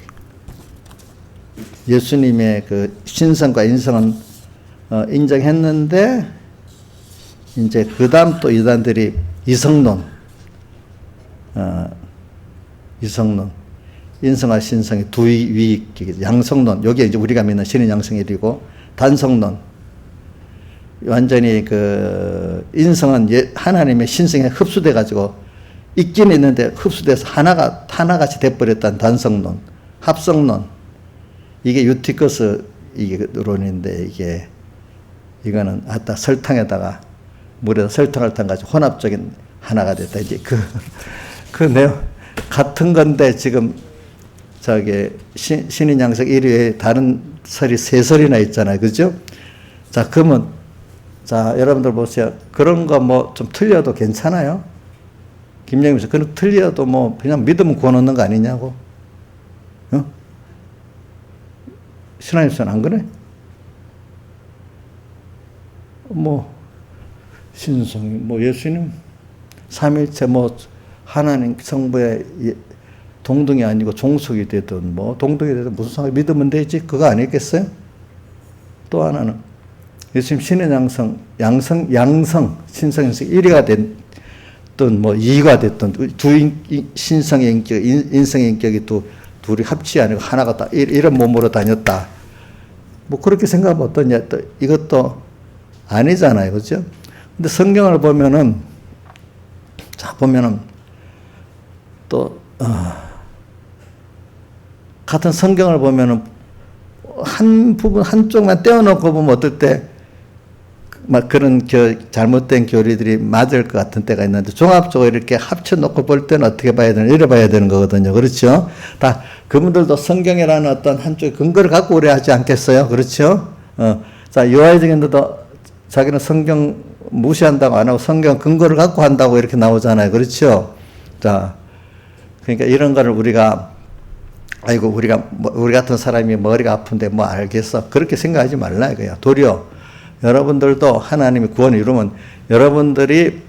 예수님의 그 신성과 인성은 인정했는데 이제 그 다음 또 이단들이 이성론 인성과 신성이 두 위, 양성론 여기에 이제 우리가 믿는 신인 양성 1이고 단성론 완전히 그 인성은 하나님의 신성에 흡수돼 가지고 있긴 있는데 흡수돼서 하나같이 돼버렸다는 단성론, 합성론. 이게 유티커스 론인데 이거는 아따 설탕에다가 물에다 설탕을 탄 가지고 혼합적인 하나가 됐다. 이제 그 내용 같은 건데 지금 저기 신인 양성 1위에 다른 설이 3설이나 있잖아요. 그죠? 자, 그러면 자, 여러분들 보세요. 그런 거 뭐 좀 틀려도 괜찮아요? 김영임 씨, 그런 틀려도 뭐 그냥 믿으면 구원 얻는 거 아니냐고. 어? 신하님께서는 안 그래? 뭐 신성이 뭐 예수님 삼일체 뭐 하나님 성부의 동등이 아니고 종속이 되든 뭐 동등이 되든 무슨 상관이 믿으면 되지 그거 아니겠어요? 또 하나는 예수님 신의 양성 신성 양성 1위가 됐든 뭐 2위가 됐든 두 신성의 인격 인성의 인격이 또 둘이 합치 아니고 하나가 다 이런 몸으로 다녔다. 뭐 그렇게 생각하면 어떠냐? 또 이것도 아니잖아요, 그렇죠? 근데 성경을 보면은 또 같은 성경을 보면은 한 부분 한쪽만 떼어놓고 보면 어떨 때 막 그런 잘못된 교리들이 맞을 것 같은 때가 있는데 종합적으로 이렇게 합쳐놓고 볼 때는 어떻게 봐야 되나 이래 봐야 되는 거거든요. 그렇죠? 다 그분들도 성경이라는 어떤 한쪽의 근거를 갖고 오래 하지 않겠어요? 그렇죠? 자, 요한증인도 자기는 성경 무시한다고 안 하고 성경 근거를 갖고 한다고 이렇게 나오잖아요. 그렇죠? 자, 그러니까 이런 거를 우리가 아이고 우리 같은 사람이 머리가 아픈데 뭐 알겠어. 그렇게 생각하지 말라 이거야. 도리어 여러분들도 하나님이 구원을 이루면 여러분들이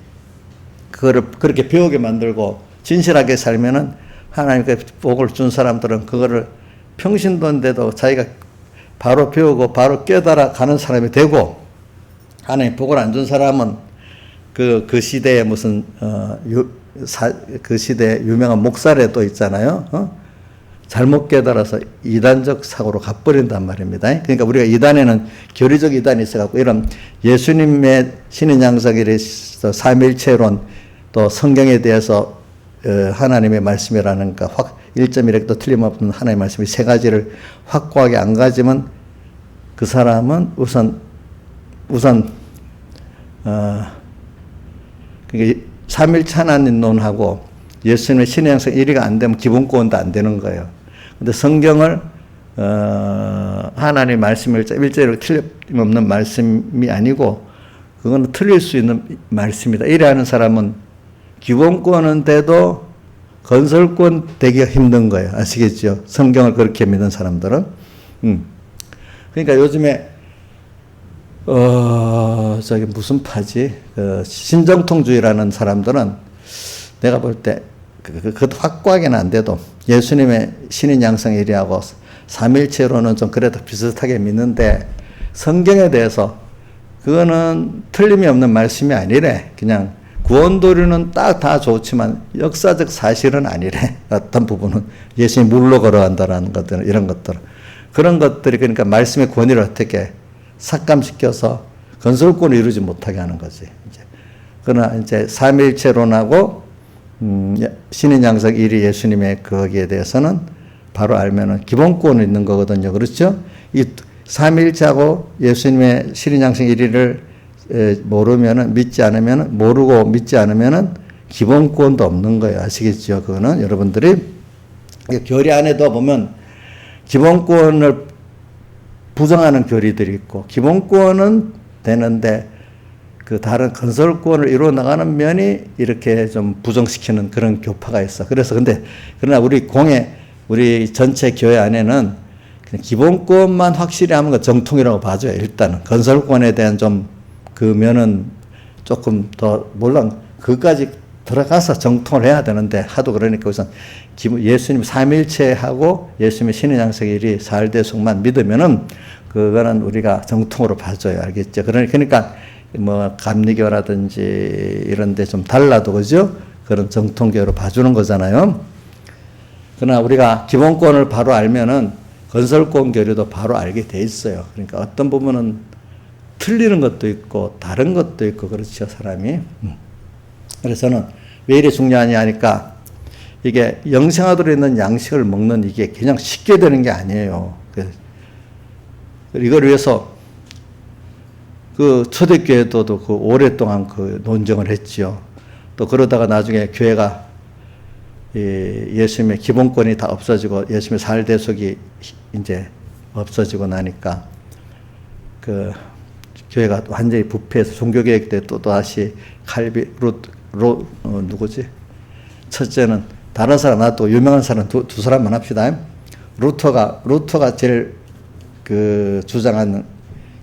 그거를 그렇게 배우게 만들고 진실하게 살면은 하나님께 복을 준 사람들은 그거를 평신도인데도 자기가 바로 배우고 바로 깨달아 가는 사람이 되고 하나님 복을 안 준 사람은 그 시대에 무슨 그 시대에 유명한 목사래도 있잖아요. 잘못 깨달아서 이단적 사고로 가버린단 말입니다. 그러니까 우리가 이단에는 교리적 이단이 있어갖고 이런 예수님의 신인 양성이라서 삼일체론 또 성경에 대해서 하나님의 말씀이라는 거 1.1획도 틀림없는 하나님의 말씀이 3가지를 확고하게 안 가지면 그 사람은 우선 그러니까 삼일체 하나님론하고 예수님의 신의 양성 1위가 안 되면 기본구원도 안 되는 거예요. 근데 성경을 하나님의 말씀을 일제로 틀림없는 말씀이 아니고 그거는 틀릴 수 있는 말씀이다. 이래 하는 사람은 기본권은 돼도 건설권 되기가 힘든 거예요. 아시겠죠? 성경을 그렇게 믿는 사람들은. 그러니까 요즘에 저기 무슨 파지? 신정통주의라는 사람들은 내가 볼 때 그것도 확고하게는 안 돼도 예수님의 신인 양성 1위하고 삼일체로는 좀 그래도 비슷하게 믿는데 성경에 대해서 그거는 틀림이 없는 말씀이 아니래. 그냥 구원도리는 딱 다 좋지만 역사적 사실은 아니래. 어떤 부분은 예수님이 물로 걸어간다라는 것들 이런 것들 그런 것들이 그러니까 말씀의 권위를 어떻게 삭감시켜서 건설권을 이루지 못하게 하는 거지. 그러나 이제 삼일체론하고 신인 양성 1위 예수님의 거기에 대해서는 바로 알면은 기본권은 있는 거거든요. 그렇죠? 이 삼일체하고 예수님의 신인 양성 1위를 모르면은 믿지 않으면은 모르고 믿지 않으면은 기본권도 없는 거예요. 아시겠죠? 그거는 여러분들이 교리 안에도 보면 기본권을 부정하는 교리들이 있고 기본권은 되는데 그 다른 건설권을 이루어 나가는 면이 이렇게 좀 부정시키는 그런 교파가 있어. 그래서 그러나 우리 전체 교회 안에는 그냥 기본권만 확실히 하는 거 정통이라고 봐줘요. 일단은 건설권에 대한 좀 그 면은 조금 더 물론 그까지 들어가서 정통을 해야 되는데 하도 그러니까 우선 예수님 삼일체하고 예수님의 신의 양성일이 사흘대속만 믿으면은 그거는 우리가 정통으로 봐줘요. 알겠죠? 그러니까 뭐 감리교라든지 이런 데 좀 달라도 그죠? 그런 정통교로 봐주는 거잖아요. 그러나 우리가 기본권을 바로 알면은 건설권 교리도 바로 알게 돼 있어요. 그러니까 어떤 부분은 틀리는 것도 있고 다른 것도 있고 그렇죠, 사람이. 그래서 저는 왜 이리 중요하냐 하니까 이게 영생하도록 있는 양식을 먹는 이게 그냥 쉽게 되는 게 아니에요. 이걸 위해서 그 초대교회도 그 오랫동안 그 논쟁을 했지요. 또 그러다가 나중에 교회가 예수님의 기본권이 다 없어지고 예수님의 사활대속이 이제 없어지고 나니까 그 교회가 완전히 부패해서 종교개혁 때 또 다시 누구지? 첫째는 다른 사람, 나도 유명한 사람 두 사람만 합시다. 루터가 제일 그 주장하는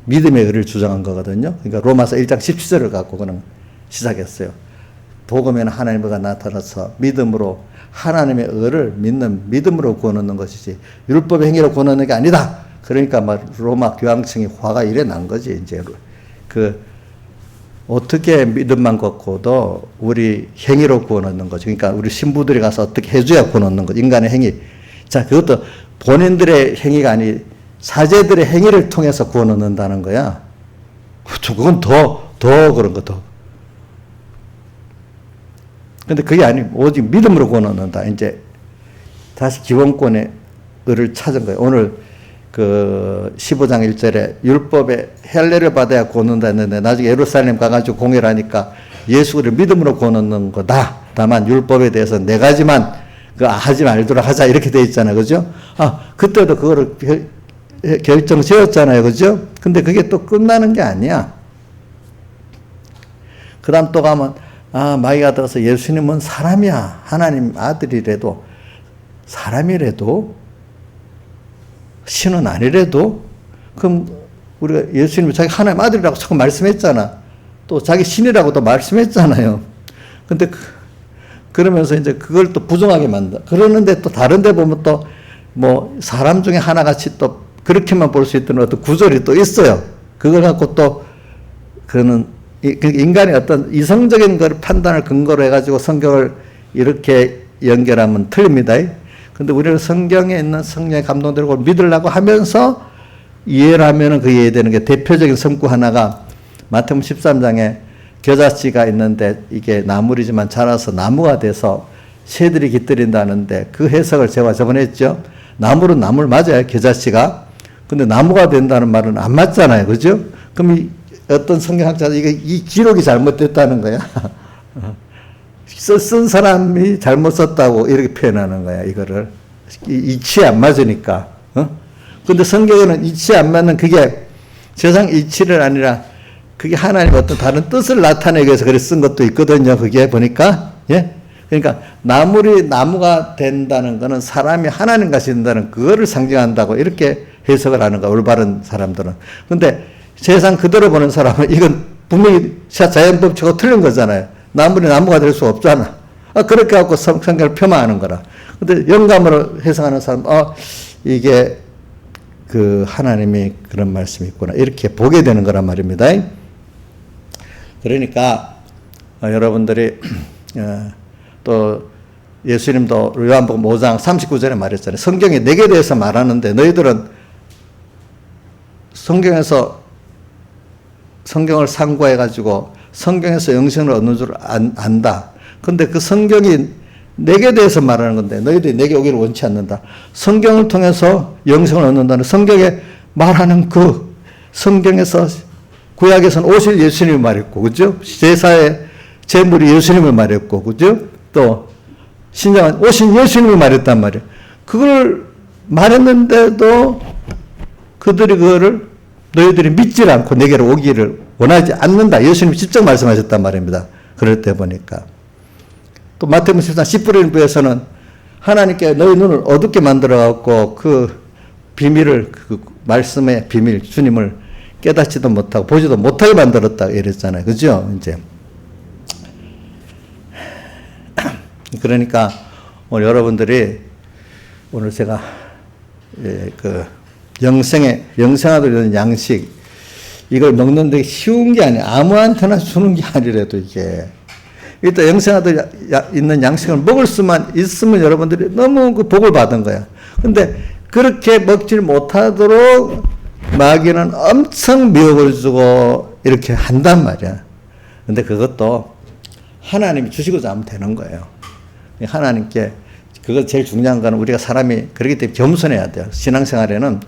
믿음의 의를 주장한 거거든요. 그러니까 로마서 1장 17절을 갖고 그는 시작했어요. 복음에는 하나님의 의가 나타나서 믿음으로 하나님의 의를 믿는 믿음으로 구원하는 것이지 율법의 행위로 구원하는 게 아니다. 그러니까 막 로마 교황청이 화가 이래 난 거지. 이제 그 어떻게 믿음만 갖고도 우리 행위로 구원하는 거죠. 그러니까 우리 신부들이 가서 어떻게 해줘야 구원하는 거죠. 인간의 행위. 자, 그것도 본인들의 행위가 아니 사제들의 행위를 통해서 구원 얻는다는 거야. 그건 더 그런 거 더. 근데 그게 아니고 오직 믿음으로 구원 얻는다. 이제 다시 기본권의 의를 찾은 거예요. 오늘 그 15장 1절에 율법의 헬례를 받아야 구원 얻는다 했는데 나중에 예루살렘 가가지고 공회를 하니까 예수를 믿음으로 구원 얻는 거다. 다만 율법에 대해서 네 가지만 그 하지 말도록 하자 이렇게 돼 있잖아요. 그죠? 그때도 그거를 결정 지었잖아요. 그죠? 근데 그게 또 끝나는 게 아니야. 그 다음 또 가면, 마귀가 들어서 예수님은 사람이야. 하나님 아들이라도, 사람이라도, 신은 아니라도, 그럼 우리가 예수님이 자기 하나님 아들이라고 자꾸 말씀했잖아. 또 자기 신이라고도 말씀했잖아요. 근데 그러면서 이제 그걸 또 부정하게 만든다. 그러는데 또 다른 데 보면 또 뭐 사람 중에 하나같이 또 그렇게만 볼 수 있던 어떤 구절이 또 있어요. 그걸 갖고 또 그는 인간의 어떤 이성적인 걸 판단을 근거로 해가지고 성경을 이렇게 연결하면 틀립니다. 근데 우리는 성경에 있는 성령의 감동대로 믿으려고 하면서 이해를 하면은 그 이해되는 게 대표적인 성구 하나가 마태복음 13장에 겨자씨가 있는데 이게 나물이지만 자라서 나무가 돼서 새들이 깃들인다는데 그 해석을 제가 저번에 했죠. 나물은 나물 맞아요. 겨자씨가. 근데 나무가 된다는 말은 안 맞잖아요. 그죠? 그럼 어떤 성경학자는 이 기록이 잘못됐다는 거야. 쓴 사람이 잘못 썼다고 이렇게 표현하는 거야. 이거를. 이치에 안 맞으니까. 근데 성경에는 이치에 안 맞는 그게 세상 이치를 아니라 그게 하나님의 어떤 다른 뜻을 나타내기 위해서 그래 쓴 것도 있거든요. 그게 보니까. 예? 그러니까 나무가 된다는 거는 사람이 하나님 같이 된다는 그거를 상징한다고 이렇게 해석을 하는 거야. 올바른 사람들은. 근데 세상 그대로 보는 사람은 이건 분명히 자연법칙하고 틀린 거잖아요. 나물이 나무가 될 수 없잖아. 그렇게 갖고 성경을 폄하하는 거라. 근데 영감으로 해석하는 사람, 이게 그 하나님이 그런 말씀이 있구나. 이렇게 보게 되는 거란 말입니다. 그러니까 여러분들이 또 예수님도 요한복음 5장 39절에 말했잖아요. 성경이 내게 대해서 말하는데 너희들은 성경에서 성경을 상고해가지고 성경에서 영생을 얻는 줄 안다. 근데 그 성경이 내게 대해서 말하는 건데 너희들이 내게 오기를 원치 않는다. 성경을 통해서 영생을 얻는다는 성경에 말하는 그 성경에서 구약에서는 오실 예수님을 말했고, 그죠? 제사의 제물이 예수님을 말했고, 그죠? 또 신약은 오신 예수님을 말했단 말이에요. 그걸 말했는데도 그들이 그거를 너희들이 믿질 않고 내게로 오기를 원하지 않는다. 예수님이 직접 말씀하셨단 말입니다. 그럴 때 보니까. 또 마태복음 14장 10절의 부에서는 하나님께 너희 눈을 어둡게 만들어갖고 그 비밀을, 그 말씀의 비밀, 주님을 깨닫지도 못하고 보지도 못하게 만들었다. 이랬잖아요. 그죠? 이제. 그러니까 오늘 여러분들이 오늘 제가 그 영생하도록 되는 양식, 이걸 먹는데 쉬운 게 아니에요. 아무한테나 주는 게 아니라도 이게. 일단 영생하도록 있는 양식을 먹을 수만 있으면 여러분들이 너무 그 복을 받은 거야. 근데 그렇게 먹질 못하도록 마귀는 엄청 미혹을 주고 이렇게 한단 말이야. 근데 그것도 하나님이 주시고자 하면 되는 거예요. 하나님께 그거 제일 중요한 거는 우리가 사람이 그렇기 때문에 겸손해야 돼요. 신앙생활에는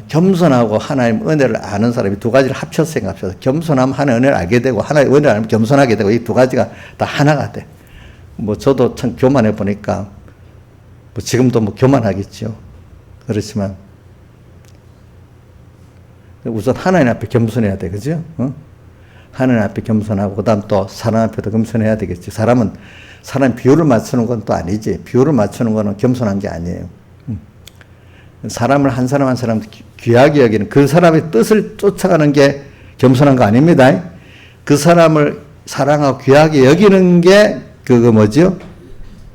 겸손하고 하나님 은혜를 아는 사람이 두 가지를 합쳐서 생각합시다. 겸손하면 하나님 은혜를 알게 되고 하나님 은혜를 알면 겸손하게 되고 이 두 가지가 다 하나가 돼. 뭐 저도 참 교만해 보니까 뭐 지금도 뭐 교만하겠죠. 그렇지만 우선 하나님 앞에 겸손해야 돼. 그죠? 하나님 앞에 겸손하고 그다음 또 사람 앞에도 겸손해야 되겠지. 사람 비율을 맞추는 건 또 아니지. 비율을 맞추는 거는 겸손한 게 아니에요. 사람을 한 사람 한 사람 귀하게 여기는 그 사람의 뜻을 쫓아가는 게 겸손한 거 아닙니다. 그 사람을 사랑하고 귀하게 여기는 게 그거 뭐죠?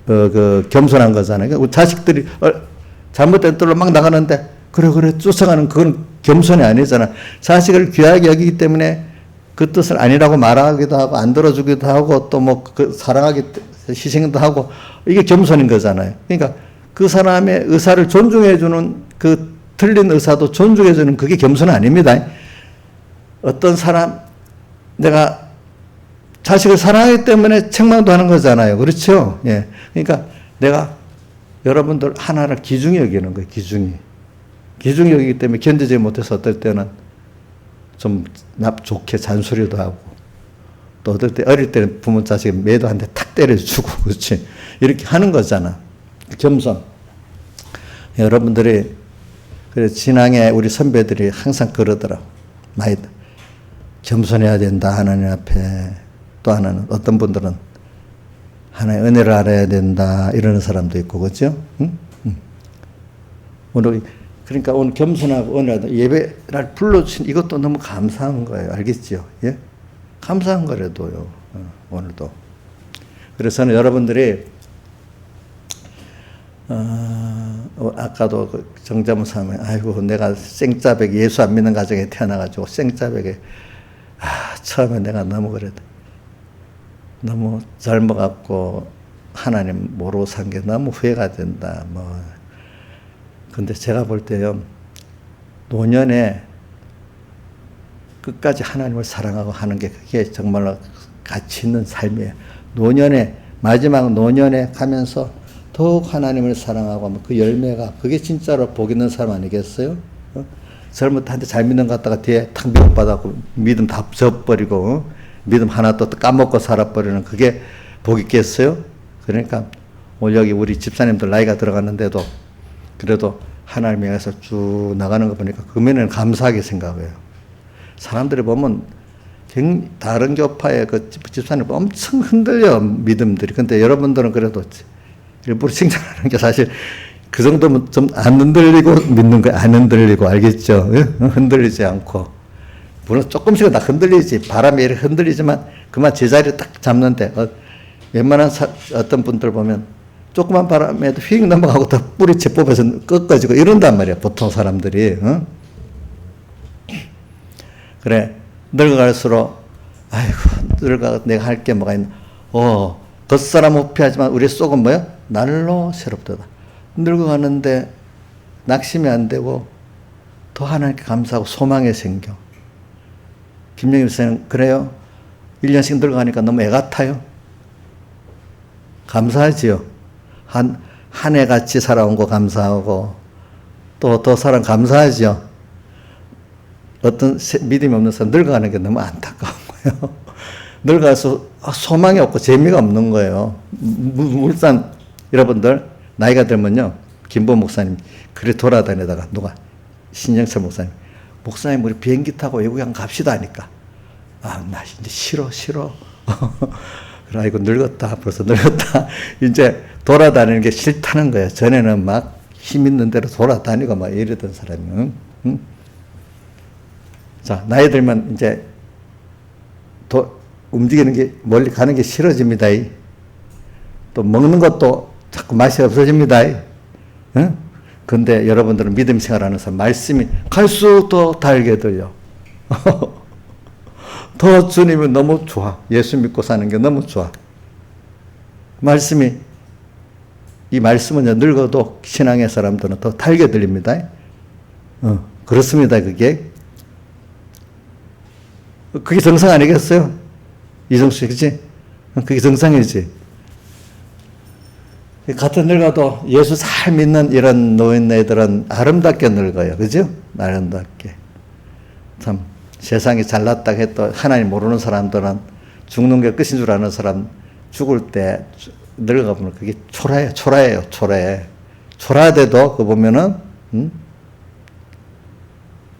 그 겸손한 거잖아요. 우리 자식들이 잘못된 뜻로 막 나가는데 그래 쫓아가는 그건 겸손이 아니잖아. 자식을 귀하게 여기기 때문에 그 뜻을 아니라고 말하기도 하고 안 들어주기도 하고 또 뭐 그 사랑하기 희생도 하고 이게 겸손인 거잖아요. 그러니까 그 사람의 의사를 존중해주는 그 틀린 의사도 존중해주는 그게 겸손 아닙니다. 어떤 사람 내가 자식을 사랑하기 때문에 책망도 하는 거잖아요. 그렇죠? 예. 그러니까 내가 여러분들 하나를 기중히 여기는 거예요. 기중히 여기기 때문에 견디지 못해서 어떨 때는 좀 좋게 잔소리도 하고 또 어떨 때 어릴 때는 부모 자식 매도 한 대 탁 때려주고 그렇지 이렇게 하는 거잖아. 겸손. 여러분들이 그래 신앙에 우리 선배들이 항상 그러더라. 많이 겸손해야 된다 하나님 앞에. 또 하나는 어떤 분들은 하나의 은혜를 알아야 된다 이러는 사람도 있고 그렇죠? 응? 오늘 그러니까 오늘 겸손하고 은혜하다 예배를 불러주신 이것도 너무 감사한 거예요. 알겠죠? 예? 감사한 거라도요. 오늘도. 그래서 저는 여러분들이 아까도 그 정자문 사람이 아이고 내가 생짜배기 예수 안 믿는 가정에 태어나가지고 생짜배기 처음에 내가 너무 그래도 너무 젊어갖고 하나님 모르고 산 게 너무 후회가 된다. 뭐 근데 제가 볼 때요 노년에 끝까지 하나님을 사랑하고 하는 게 그게 정말로 가치 있는 삶이에요. 노년에 마지막 노년에 가면서 더욱 하나님을 사랑하고 하면 그 열매가 그게 진짜로 복 있는 사람 아니겠어요? 젊을 때 한테 잘 믿는 것 같다가 뒤에 탁 미혹받았고 믿음 다 져버리고 믿음 하나 또 까먹고 살아버리는 그게 복 있겠어요? 그러니까 오늘 여기 우리 집사님들 나이가 들어갔는데도 그래도 하나님 향해서 쭉 나가는 거 보니까 그 면에는 감사하게 생각해요. 사람들이 보면 다른 교파의 그 집사님 엄청 흔들려 믿음들이. 근데 여러분들은 그래도 일부러 칭찬하는 게 사실 그 정도면 좀 안 흔들리고 믿는 거야. 안 흔들리고 알겠죠? 흔들리지 않고. 물론 조금씩은 다 흔들리지. 바람에 이렇게 흔들리지만 그만 제자리를 딱 잡는데 웬만한 어떤 분들 보면 조그만 바람에도 휙 넘어가고 더 뿌리채 뽑아서 꺾어지고 이런단 말이야. 보통 사람들이. 그래. 늙어갈수록 아이고 늙어 내가 할 게 뭐가 있나. 겉사람 호피하지만 우리 속은 뭐야? 날로 새롭도다. 늙어가는데 낙심이 안 되고 더 하나님께 감사하고 소망이 생겨. 김영희 선생님 그래요? 1년씩 늙어가니까 너무 애 같아요? 감사하지요. 한 해 같이 살아온 거 감사하고 또 더 사람 감사하죠. 어떤 믿음이 없는 사람 늙어가는 게 너무 안타까운 거예요. 늙어서 소망이 없고 재미가 없는 거예요. 물산 여러분들 나이가 들면요. 김보 목사님 그래 돌아다니다가 누가 신영철 목사님 우리 비행기 타고 외국에 갑시다 하니까 나 이제 싫어. 그래 아이고 늙었다 벌써 늙었다 이제 돌아다니는 게 싫다는 거예요. 전에는 막 힘 있는 대로 돌아다니고 막 이러던 사람이 자 나이 들면 이제 움직이는 게 멀리 가는 게 싫어집니다. 또 먹는 것도 자꾸 맛이 없어집니다. 근데 여러분들은 믿음 생활하는 사람 말씀이 갈수록 더 달게 들려. 더 주님이 너무 좋아. 예수 믿고 사는 게 너무 좋아. 이 말씀은 늙어도 신앙의 사람들은 더 달게 들립니다. 그렇습니다, 그게. 그게 정상 아니겠어요? 이정수, 그치? 그게 정상이지. 같은 늙어도 예수 잘 믿는 이런 노인네들은 아름답게 늙어요. 그죠? 아름답게. 참, 세상이 잘났다고 해도 하나님 모르는 사람들은 죽는 게 끝인 줄 아는 사람 죽을 때 늙어보면 그게 초라해요. 초라해도 그거 보면은,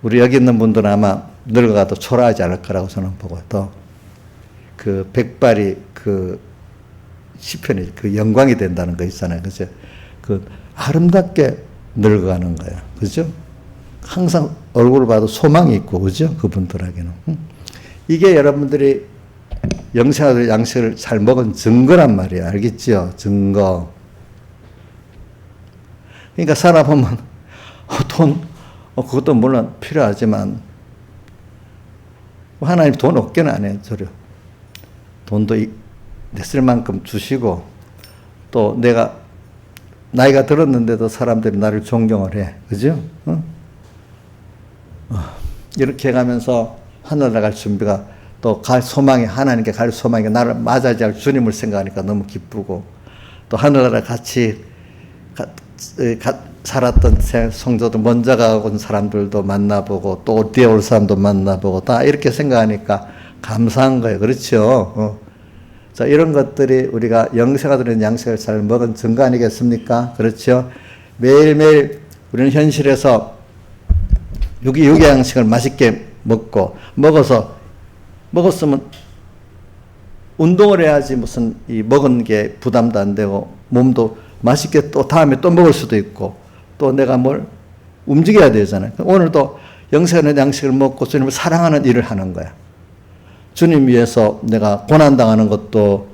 우리 여기 있는 분들은 아마 늙어가도 초라하지 않을 거라고 저는 보고 또 그 백발이 그 시편이 그 영광이 된다는 거 있잖아요. 그죠? 그 아름답게 늙어가는 거야. 그죠? 항상 얼굴을 봐도 소망이 있고, 그죠? 그분들에게는. 이게 여러분들이 영생하도록 양식을 잘 먹은 증거란 말이에요. 알겠죠? 증거. 그러니까 살아보면, 돈, 그것도 물론 필요하지만, 하나님 돈 없게는 안 해요. 저려. 돈도 쓸 만큼 주시고, 또 내가 나이가 들었는데도 사람들이 나를 존경을 해. 그죠? 이렇게 해가면서 하늘 나갈 준비가 또 갈 소망이, 하나님께 갈 소망이 나를 맞아지할 주님을 생각하니까 너무 기쁘고, 또 하늘나라 같이 살았던 성도들, 먼저 가온 사람들도 만나보고, 또 뒤에 올 사람도 만나보고, 다 이렇게 생각하니까 감사한 거예요. 그렇죠? 자, 이런 것들이 우리가 영생가 들은 양식을 잘 먹은 증거 아니겠습니까? 그렇죠? 매일매일 우리는 현실에서 육양식을 맛있게 먹었으면 운동을 해야지 무슨 먹은 게 부담도 안 되고, 몸도 맛있게 또 다음에 또 먹을 수도 있고, 또 내가 뭘 움직여야 되잖아요. 오늘도 영생하는 양식을 먹고 주님을 사랑하는 일을 하는 거야. 주님 위해서 내가 고난당하는 것도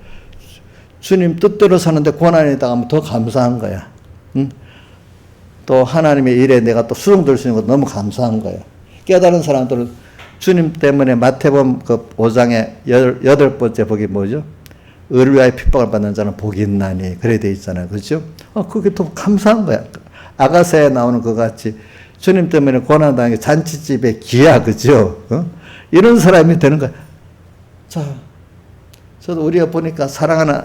주님 뜻대로 사는데 고난이 당하면 더 감사한 거야. 응? 또 하나님의 일에 내가 또 수용될 수 있는 것도 너무 감사한 거예요. 깨달은 사람들은 주님 때문에 마태복음 그 5장의 8번째 복이 뭐죠? 의를 위하여 핍박을 받는 자는 복이 있나니, 그래 돼 있잖아요. 그렇죠? 그게 더 감사한 거야. 아가서에 나오는 것 같이 주님 때문에 고난당한 게 잔치집의 기야. 그죠? 이런 사람이 되는 거야. 자, 저도 우리가 보니까 사랑하는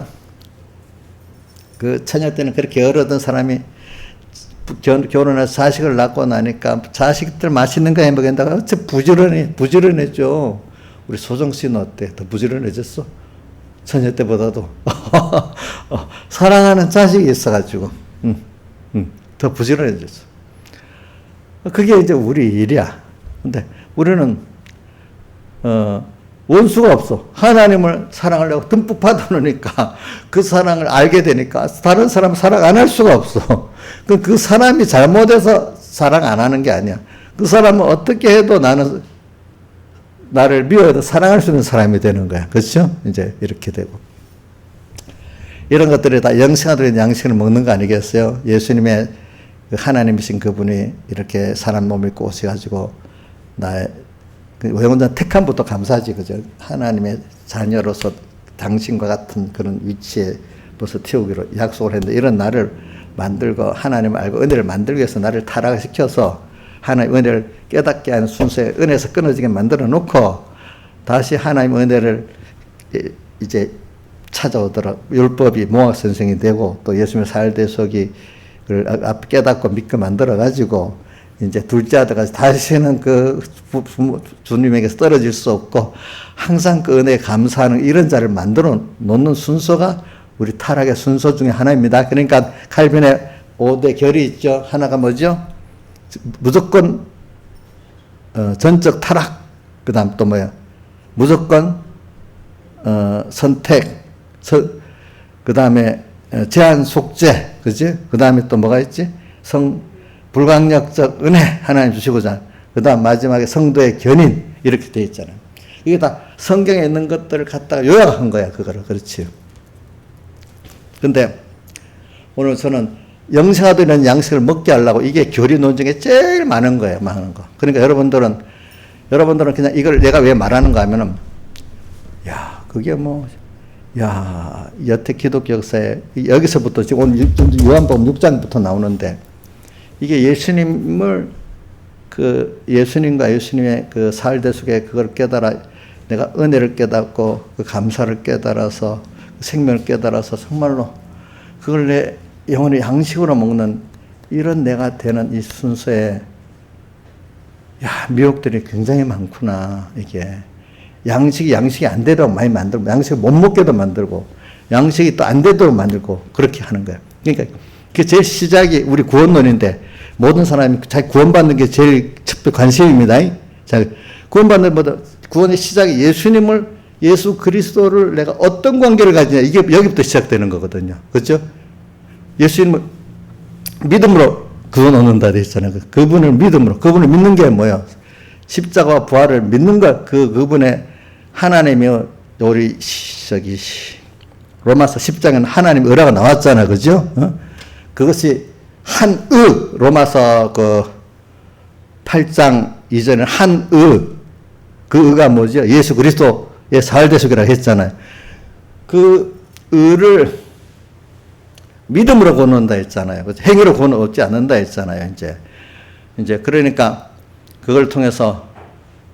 그 처녀 때는 그렇게 어려던 사람이 결혼해서 자식을 낳고 나니까 자식들 맛있는 거 해 먹인다고 어째 부지런했죠. 우리 소정 씨는 어때? 더 부지런해졌어? 처녀 때보다도. 사랑하는 자식이 있어가지고, 더 부지런해졌어. 그게 이제 우리 일이야. 근데 우리는, 원수가 없어. 하나님을 사랑하려고 듬뿍 받아놓으니까 그 사랑을 알게 되니까 다른 사람 사랑 안 할 수가 없어. 그 사람이 잘못해서 사랑 안 하는 게 아니야. 그 사람은 어떻게 해도 나를 미워해도 사랑할 수 있는 사람이 되는 거야. 그렇죠? 이제 이렇게 되고. 이런 것들이 다 영생하도록 양식을 먹는 거 아니겠어요? 예수님의 하나님이신 그분이 이렇게 사람 몸을 입고 오셔가지고 나의 외원장 택함부터 감사하지, 그죠? 하나님의 자녀로서 당신과 같은 그런 위치에 벌써 태우기로 약속을 했는데, 이런 나를 만들고 하나님을 알고 은혜를 만들기 위해서 나를 타락시켜서 하나님 은혜를 깨닫게 하는 순서에 은혜에서 끊어지게 만들어 놓고 다시 하나님 은혜를 이제 찾아오도록 율법이 몽학 선생이 되고, 또 예수님의 살대속이 깨닫고 믿고 만들어 가지고 이제 둘째 아들까지 다시는 그 주님에게서 떨어질 수 없고 항상 그 은혜에 감사하는 이런 자를 만들어 놓는 순서가 우리 타락의 순서 중에 하나입니다. 그러니까 칼빈의 5대 결이 있죠. 하나가 뭐죠? 무조건 전적 타락, 그 다음 또 뭐야? 무조건 선택, 그 다음에 제한 속죄, 그지? 그 다음에 또 뭐가 있지? 불강력적 은혜 하나님 주시고자, 그 다음 마지막에 성도의 견인, 이렇게 되어 있잖아요. 이게 다 성경에 있는 것들을 갖다가 요약한 거야, 그거를. 그렇지. 근데 오늘 저는 영생하도록 양식을 먹게 하려고, 이게 교리 논쟁에 제일 많은 거예요, 많은 거. 그러니까 여러분들은 그냥 이걸 내가 왜 말하는가 하면은, 그게 여태 기독교 역사에, 여기서부터 지금 오늘 요한복음 6장부터 나오는데, 이게 예수님을 그 예수님과 예수님의 그 살대 속에 그걸 깨달아 내가 은혜를 깨닫고 그 감사를 깨달아서 생명을 깨달아서 정말로 그걸 내 영혼의 양식으로 먹는 이런 내가 되는 이 순서에 미혹들이 굉장히 많구나. 이게 양식이 안 되도록 많이 만들고 양식을 못 먹게도 만들고 양식이 또 안 되도록 만들고 그렇게 하는 거예요. 그러니까 그 제일 시작이 우리 구원론인데 모든 사람이 자기 구원받는 게 제일 첫 관심입니다. 자, 구원받는 것보다 구원의 시작이 예수 그리스도를 내가 어떤 관계를 가지냐 이게 여기부터 시작되는 거거든요. 그렇죠? 예수님을 믿음으로 구원 얻는다 돼 있잖아요. 그분을 믿음으로 그분을 믿는 게 뭐예요? 십자가와 부활을 믿는 것 그분의 하나님이 우리 로마서 10장에는 하나님 의라가 나왔잖아요. 그죠? 그것이 로마서 8장 이전에 그 의가 뭐죠? 예수 그리스도의 사활대속이라고 했잖아요. 그 의를 믿음으로 거놓는다 했잖아요. 행위로 거놓지 않는다 했잖아요. 이제 그러니까 그걸 통해서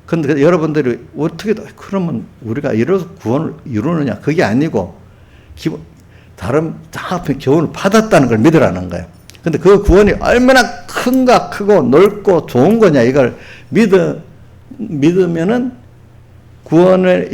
근데 여러분들이 어떻게 그러면 우리가 이래서 구원을 이루느냐? 그게 아니고 다른 교훈을 받았다는 걸 믿으라는 거예요. 근데 그 구원이 얼마나 크고 넓고 좋은 거냐 이걸 믿으면은 구원을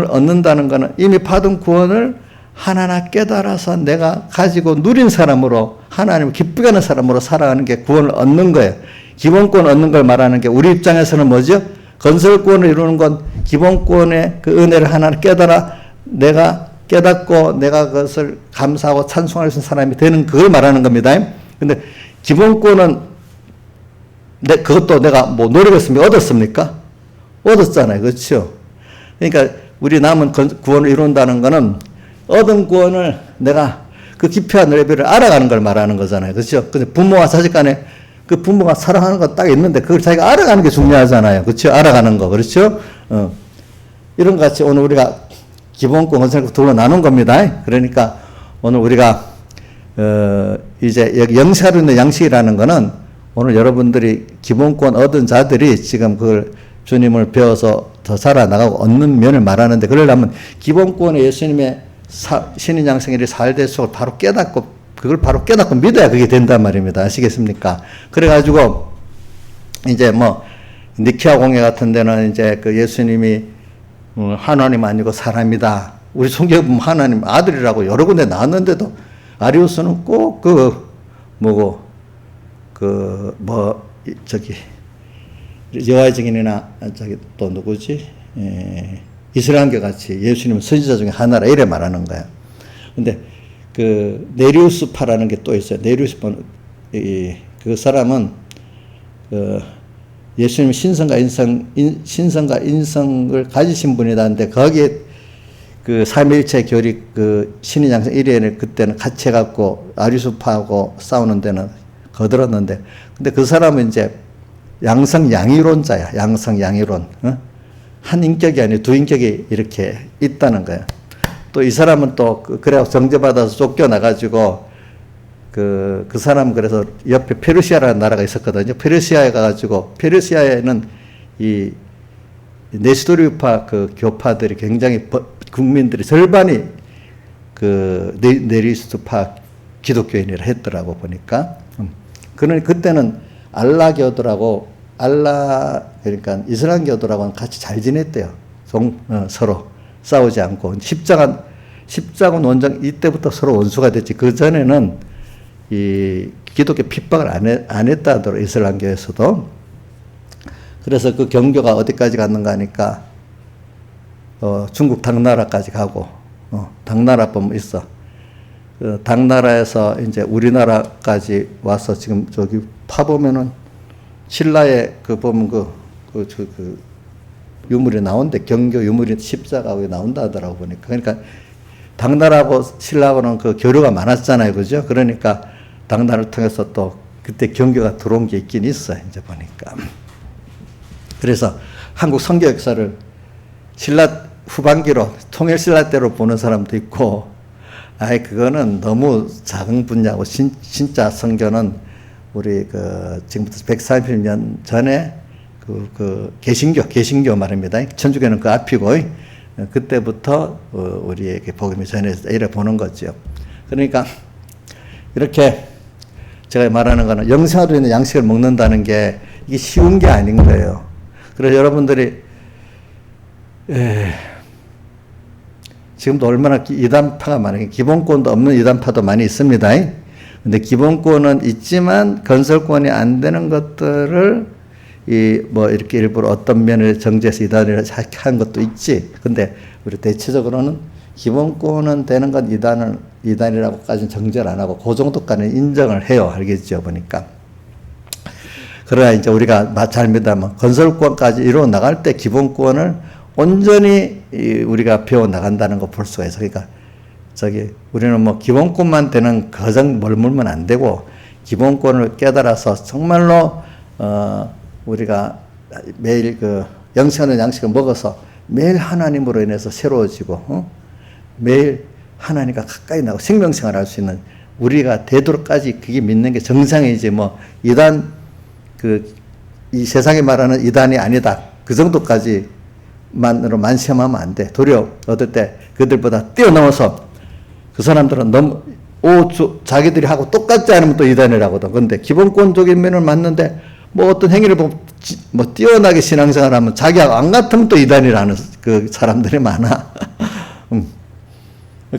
얻는다는 거는 이미 받은 구원을 하나하나 깨달아서 내가 가지고 누린 사람으로 하나님을 기쁘게 하는 사람으로 살아가는 게 구원을 얻는 거예요. 기본권 얻는 걸 말하는 게 우리 입장에서는 뭐죠? 건설권을 이루는 건 기본권의 그 은혜를 하나 깨달아 내가 깨닫고 내가 그것을 감사하고 찬송할 수 있는 사람이 되는 그걸 말하는 겁니다. 근데 기본권은 그것도 내가 뭐 노력했으면 얻었습니까? 얻었잖아요. 그렇죠? 그러니까 우리 남은 구원을 이룬다는 거는 얻은 구원을 내가 그 깊이와 넓이를 알아가는 걸 말하는 거잖아요. 그렇죠? 근데 부모와 자식 간에 그 부모가 사랑하는 거 딱 있는데 그걸 자기가 알아가는 게 중요하잖아요. 그렇죠? 알아가는 거. 그렇죠? 이런 것 같이 오늘 우리가 기본권, 건설권 둘로 나눈 겁니다. 그러니까 오늘 우리가 이제 여기 영시하로 있는 양식이라는 거는 오늘 여러분들이 기본권 얻은 자들이 지금 그걸 주님을 배워서 더 살아나가고 얻는 면을 말하는데 그러려면 기본권의 예수님의 신인 양생일이 살대속을 바로 깨닫고 그걸 바로 깨닫고 믿어야 그게 된단 말입니다. 아시겠습니까? 그래가지고 이제 뭐 니케아 공회 같은 데는 이제 그 예수님이 하나님 아니고 사람이다. 우리 성경에 보면 하나님 아들이라고 여러 군데 나왔는데도 아리우스는 꼭 여호와의 증인이나 또 누구지? 이스라엘교 같이 예수님은 선지자 중에 하나라 이래 말하는 거야. 근데 그 네리우스파라는 게 또 있어요. 네리우스파 그 사람은 예수님 신성과 인성을 가지신 분이다는데 거기에 그 삼위일체 교리 그 신인 양성 1회는 그때는 같이 해갖고 아리수파하고 싸우는 데는 거들었는데 근데 그 사람은 이제 양성양이론자야. 양성양이론. 한 인격이 아니고 두 인격이 이렇게 있다는 거야. 또 이 사람은 또 그래 정죄받아서 쫓겨나가지고 그 사람 그래서 옆에 페르시아라는 나라가 있었거든요. 페르시아에 가가지고 페르시아에는 이 네스토리우파 그 교파들이 굉장히 국민들이 절반이 그 네리스트파 기독교인이라 했더라고 보니까. 그는 그때는 알라교들하고 그러니까 이슬람교들하고는 같이 잘 지냈대요. 서로 싸우지 않고 십자군 원정 이때부터 서로 원수가 됐지. 그 전에는 이 기독교 핍박을 안 했다 하더라고 이슬람교에서도. 그래서 그 경교가 어디까지 갔는가 하니까 중국 당나라까지 가고 당나라법 있어. 그 당나라에서 이제 우리나라까지 와서 지금 저기 파보면은 신라에 보면 그 유물이 나온대. 경교 유물이 십자가가 나온다 하더라고 보니까. 그러니까 당나라하고 신라하고는 그 교류가 많았잖아요. 그죠? 그러니까 당나라를 통해서 또 그때 경교가 들어온 게 있긴 있어요. 이제 보니까. 그래서 한국 선교 역사를 신라 후반기로 통일신라 때로 보는 사람도 있고 그거는 너무 작은 분야고 진짜 선교는 우리 지금부터 130년 전에 개신교 말입니다. 천주교는 그 앞이고, 그때부터 우리에게 복음이 전해져 이래 보는 거죠. 그러니까 이렇게 제가 말하는 거는 영생으로 있는 양식을 먹는다는 게 이게 쉬운 게 아닌 거예요. 그래서 여러분들이 지금도 얼마나 이단파가 많아요. 기본권도 없는 이단파도 많이 있습니다. 근데 기본권은 있지만 건설권이 안 되는 것들을 이렇게 일부러 어떤 면을 정죄해서 이단이라 한 것도 있지. 근데 우리 대체적으로는 기본권은 되는 건 이단이라고까지는 정죄를 안 하고 그 정도까지는 인정을 해요. 알겠죠? 보니까. 그러나 이제 우리가 잘 믿으면 건설권까지 이루어 나갈 때 기본권을 온전히 우리가 배워 나간다는 거 볼 수가 있어. 그러니까 우리는 뭐 기본권만 되는 거정 머물면 안 되고 기본권을 깨달아서 정말로 우리가 매일 영생하는 양식을 먹어서 매일 하나님으로 인해서 새로워지고 매일 하나님과 가까이 나고 생명생활을 할 수 있는 우리가 되도록까지 그게 믿는 게 정상이지 뭐 이단 이 세상이 말하는 이단이 아니다 그 정도까지만으로 만심하면 안 돼. 도리어 어떨 때 그들보다 뛰어넘어서 그 사람들은 너무 자기들이 하고 똑같지 않으면 또 이단이라거든. 근데 기본권적인 면을 맞는데 뭐 어떤 행위를 보면 뭐 뛰어나게 신앙생활하면 자기하고 안 같으면 또 이단이라는 그 사람들이 많아.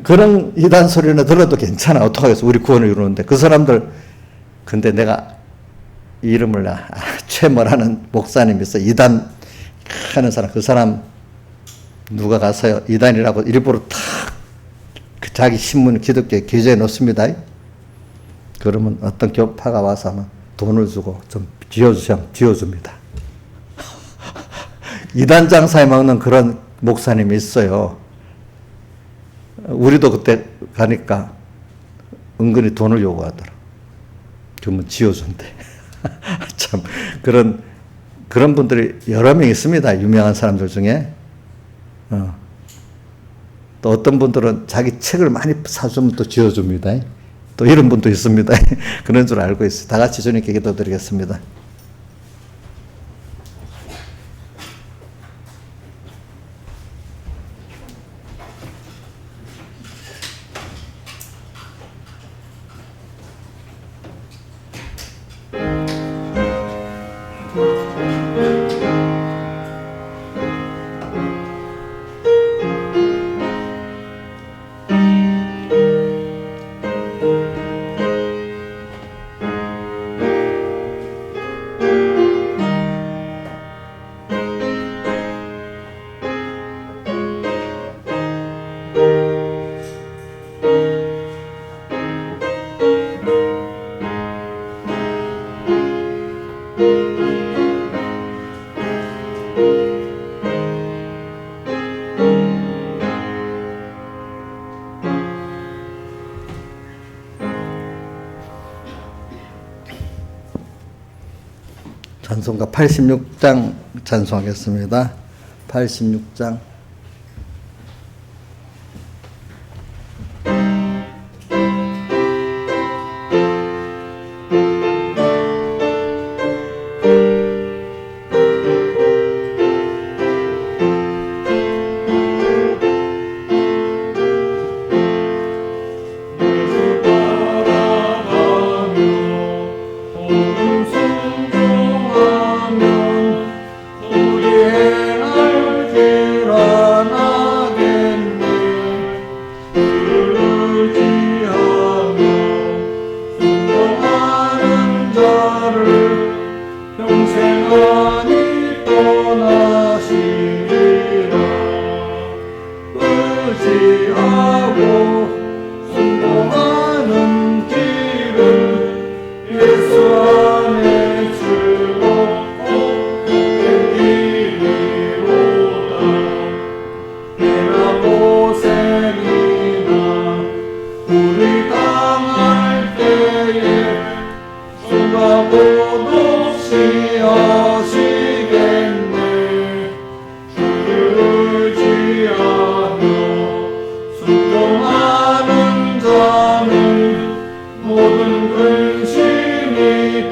그런 이단 소리는 들어도 괜찮아. 어떡하겠어. 우리 구원을 이루는데 그 사람들 근데 내가 이름을 최모라는 목사님이 있어. 이단 하는 사람 그 사람 누가 가서요 이단이라고 일부러 탁 자기 신문 기독교에 기재해 놓습니다. 그러면 어떤 교파가 와서 하면 돈을 주고 좀 지어줍니다. 이단 장사에 먹는 그런 목사님이 있어요. 우리도 그때 가니까 은근히 돈을 요구하더라. 그러면 지어준대. 참 그런 분들이 여러 명 있습니다. 유명한 사람들 중에. 또 어떤 분들은 자기 책을 많이 사주면 또 지어줍니다. 또 이런 분도 있습니다. 그런 줄 알고 있어요. 다 같이 주님께 기도드리겠습니다. 찬송가 86장 찬송하겠습니다. 86장. 순종하는 자는 모든 근심이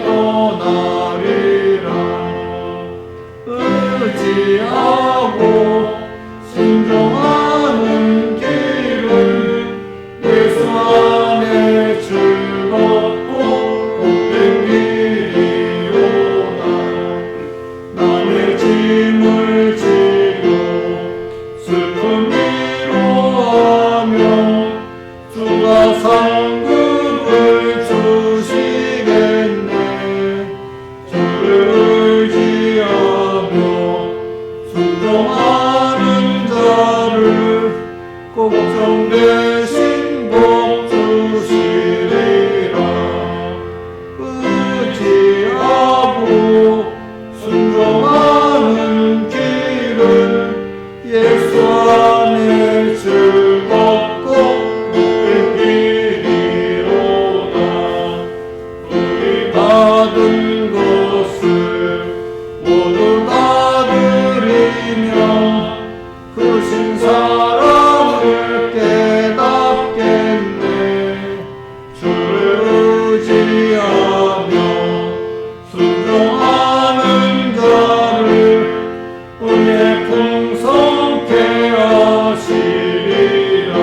받은 것을 모두 다 드리며 그 신사랑을 깨닫겠네. 주를 의지하며 순종하는 자를 은혜 풍성케 하시리라.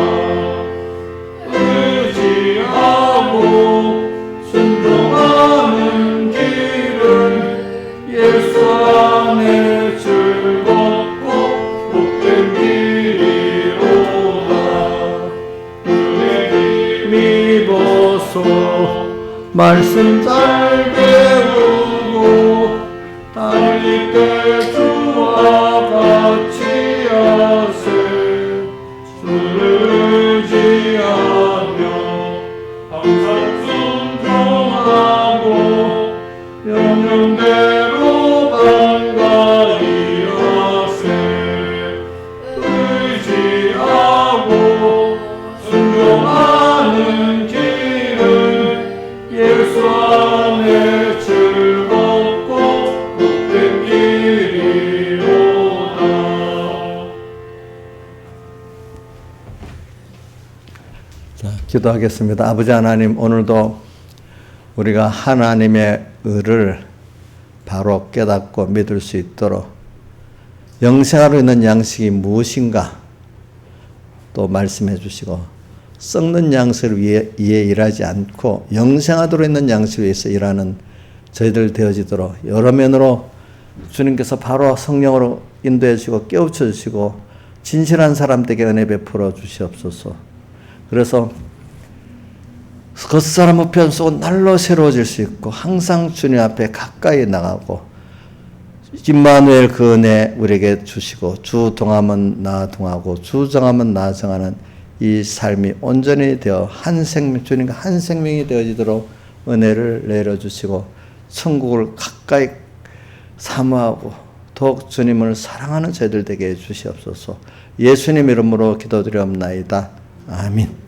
의지하고 순종하는 길은 예수 안에 즐겁고 복된 길이로다. 은혜 힘입어서 말씀 잘 배우고 달릴 때 주와 같이 하세. 주를 의지하며 항상 순종하고 명령대로 반가이 하세. 의지하고 순종하는 길은 예수 안에 즐겁고 복된 길이로다. 자, 기도하겠습니다. 아버지 하나님, 오늘도 우리가 하나님의 의를 바로 깨닫고 믿을 수 있도록 영생하로 있는 양식이 무엇인가 또 말씀해 주시고, 썩는 양식을 위해 일하지 않고 영생하도록 있는 양식을 위해서 일하는 저희들 되어지도록 여러 면으로 주님께서 바로 성령으로 인도해 주시고 깨우쳐 주시고 진실한 사람들에게 은혜 베풀어 주시옵소서. 그래서 겉사람 우편 속은 날로 새로워질 수 있고 항상 주님 앞에 가까이 나가고 임마누엘 그 은혜 우리에게 주시고 주 동하면 나 동하고 주 정하면 나 정하는 이 삶이 온전히 되어 한 생명, 주님과 한 생명이 되어지도록 은혜를 내려주시고 천국을 가까이 사모하고 더욱 주님을 사랑하는 저희들 되게 해주시옵소서. 예수님 이름으로 기도드리옵나이다. 아멘.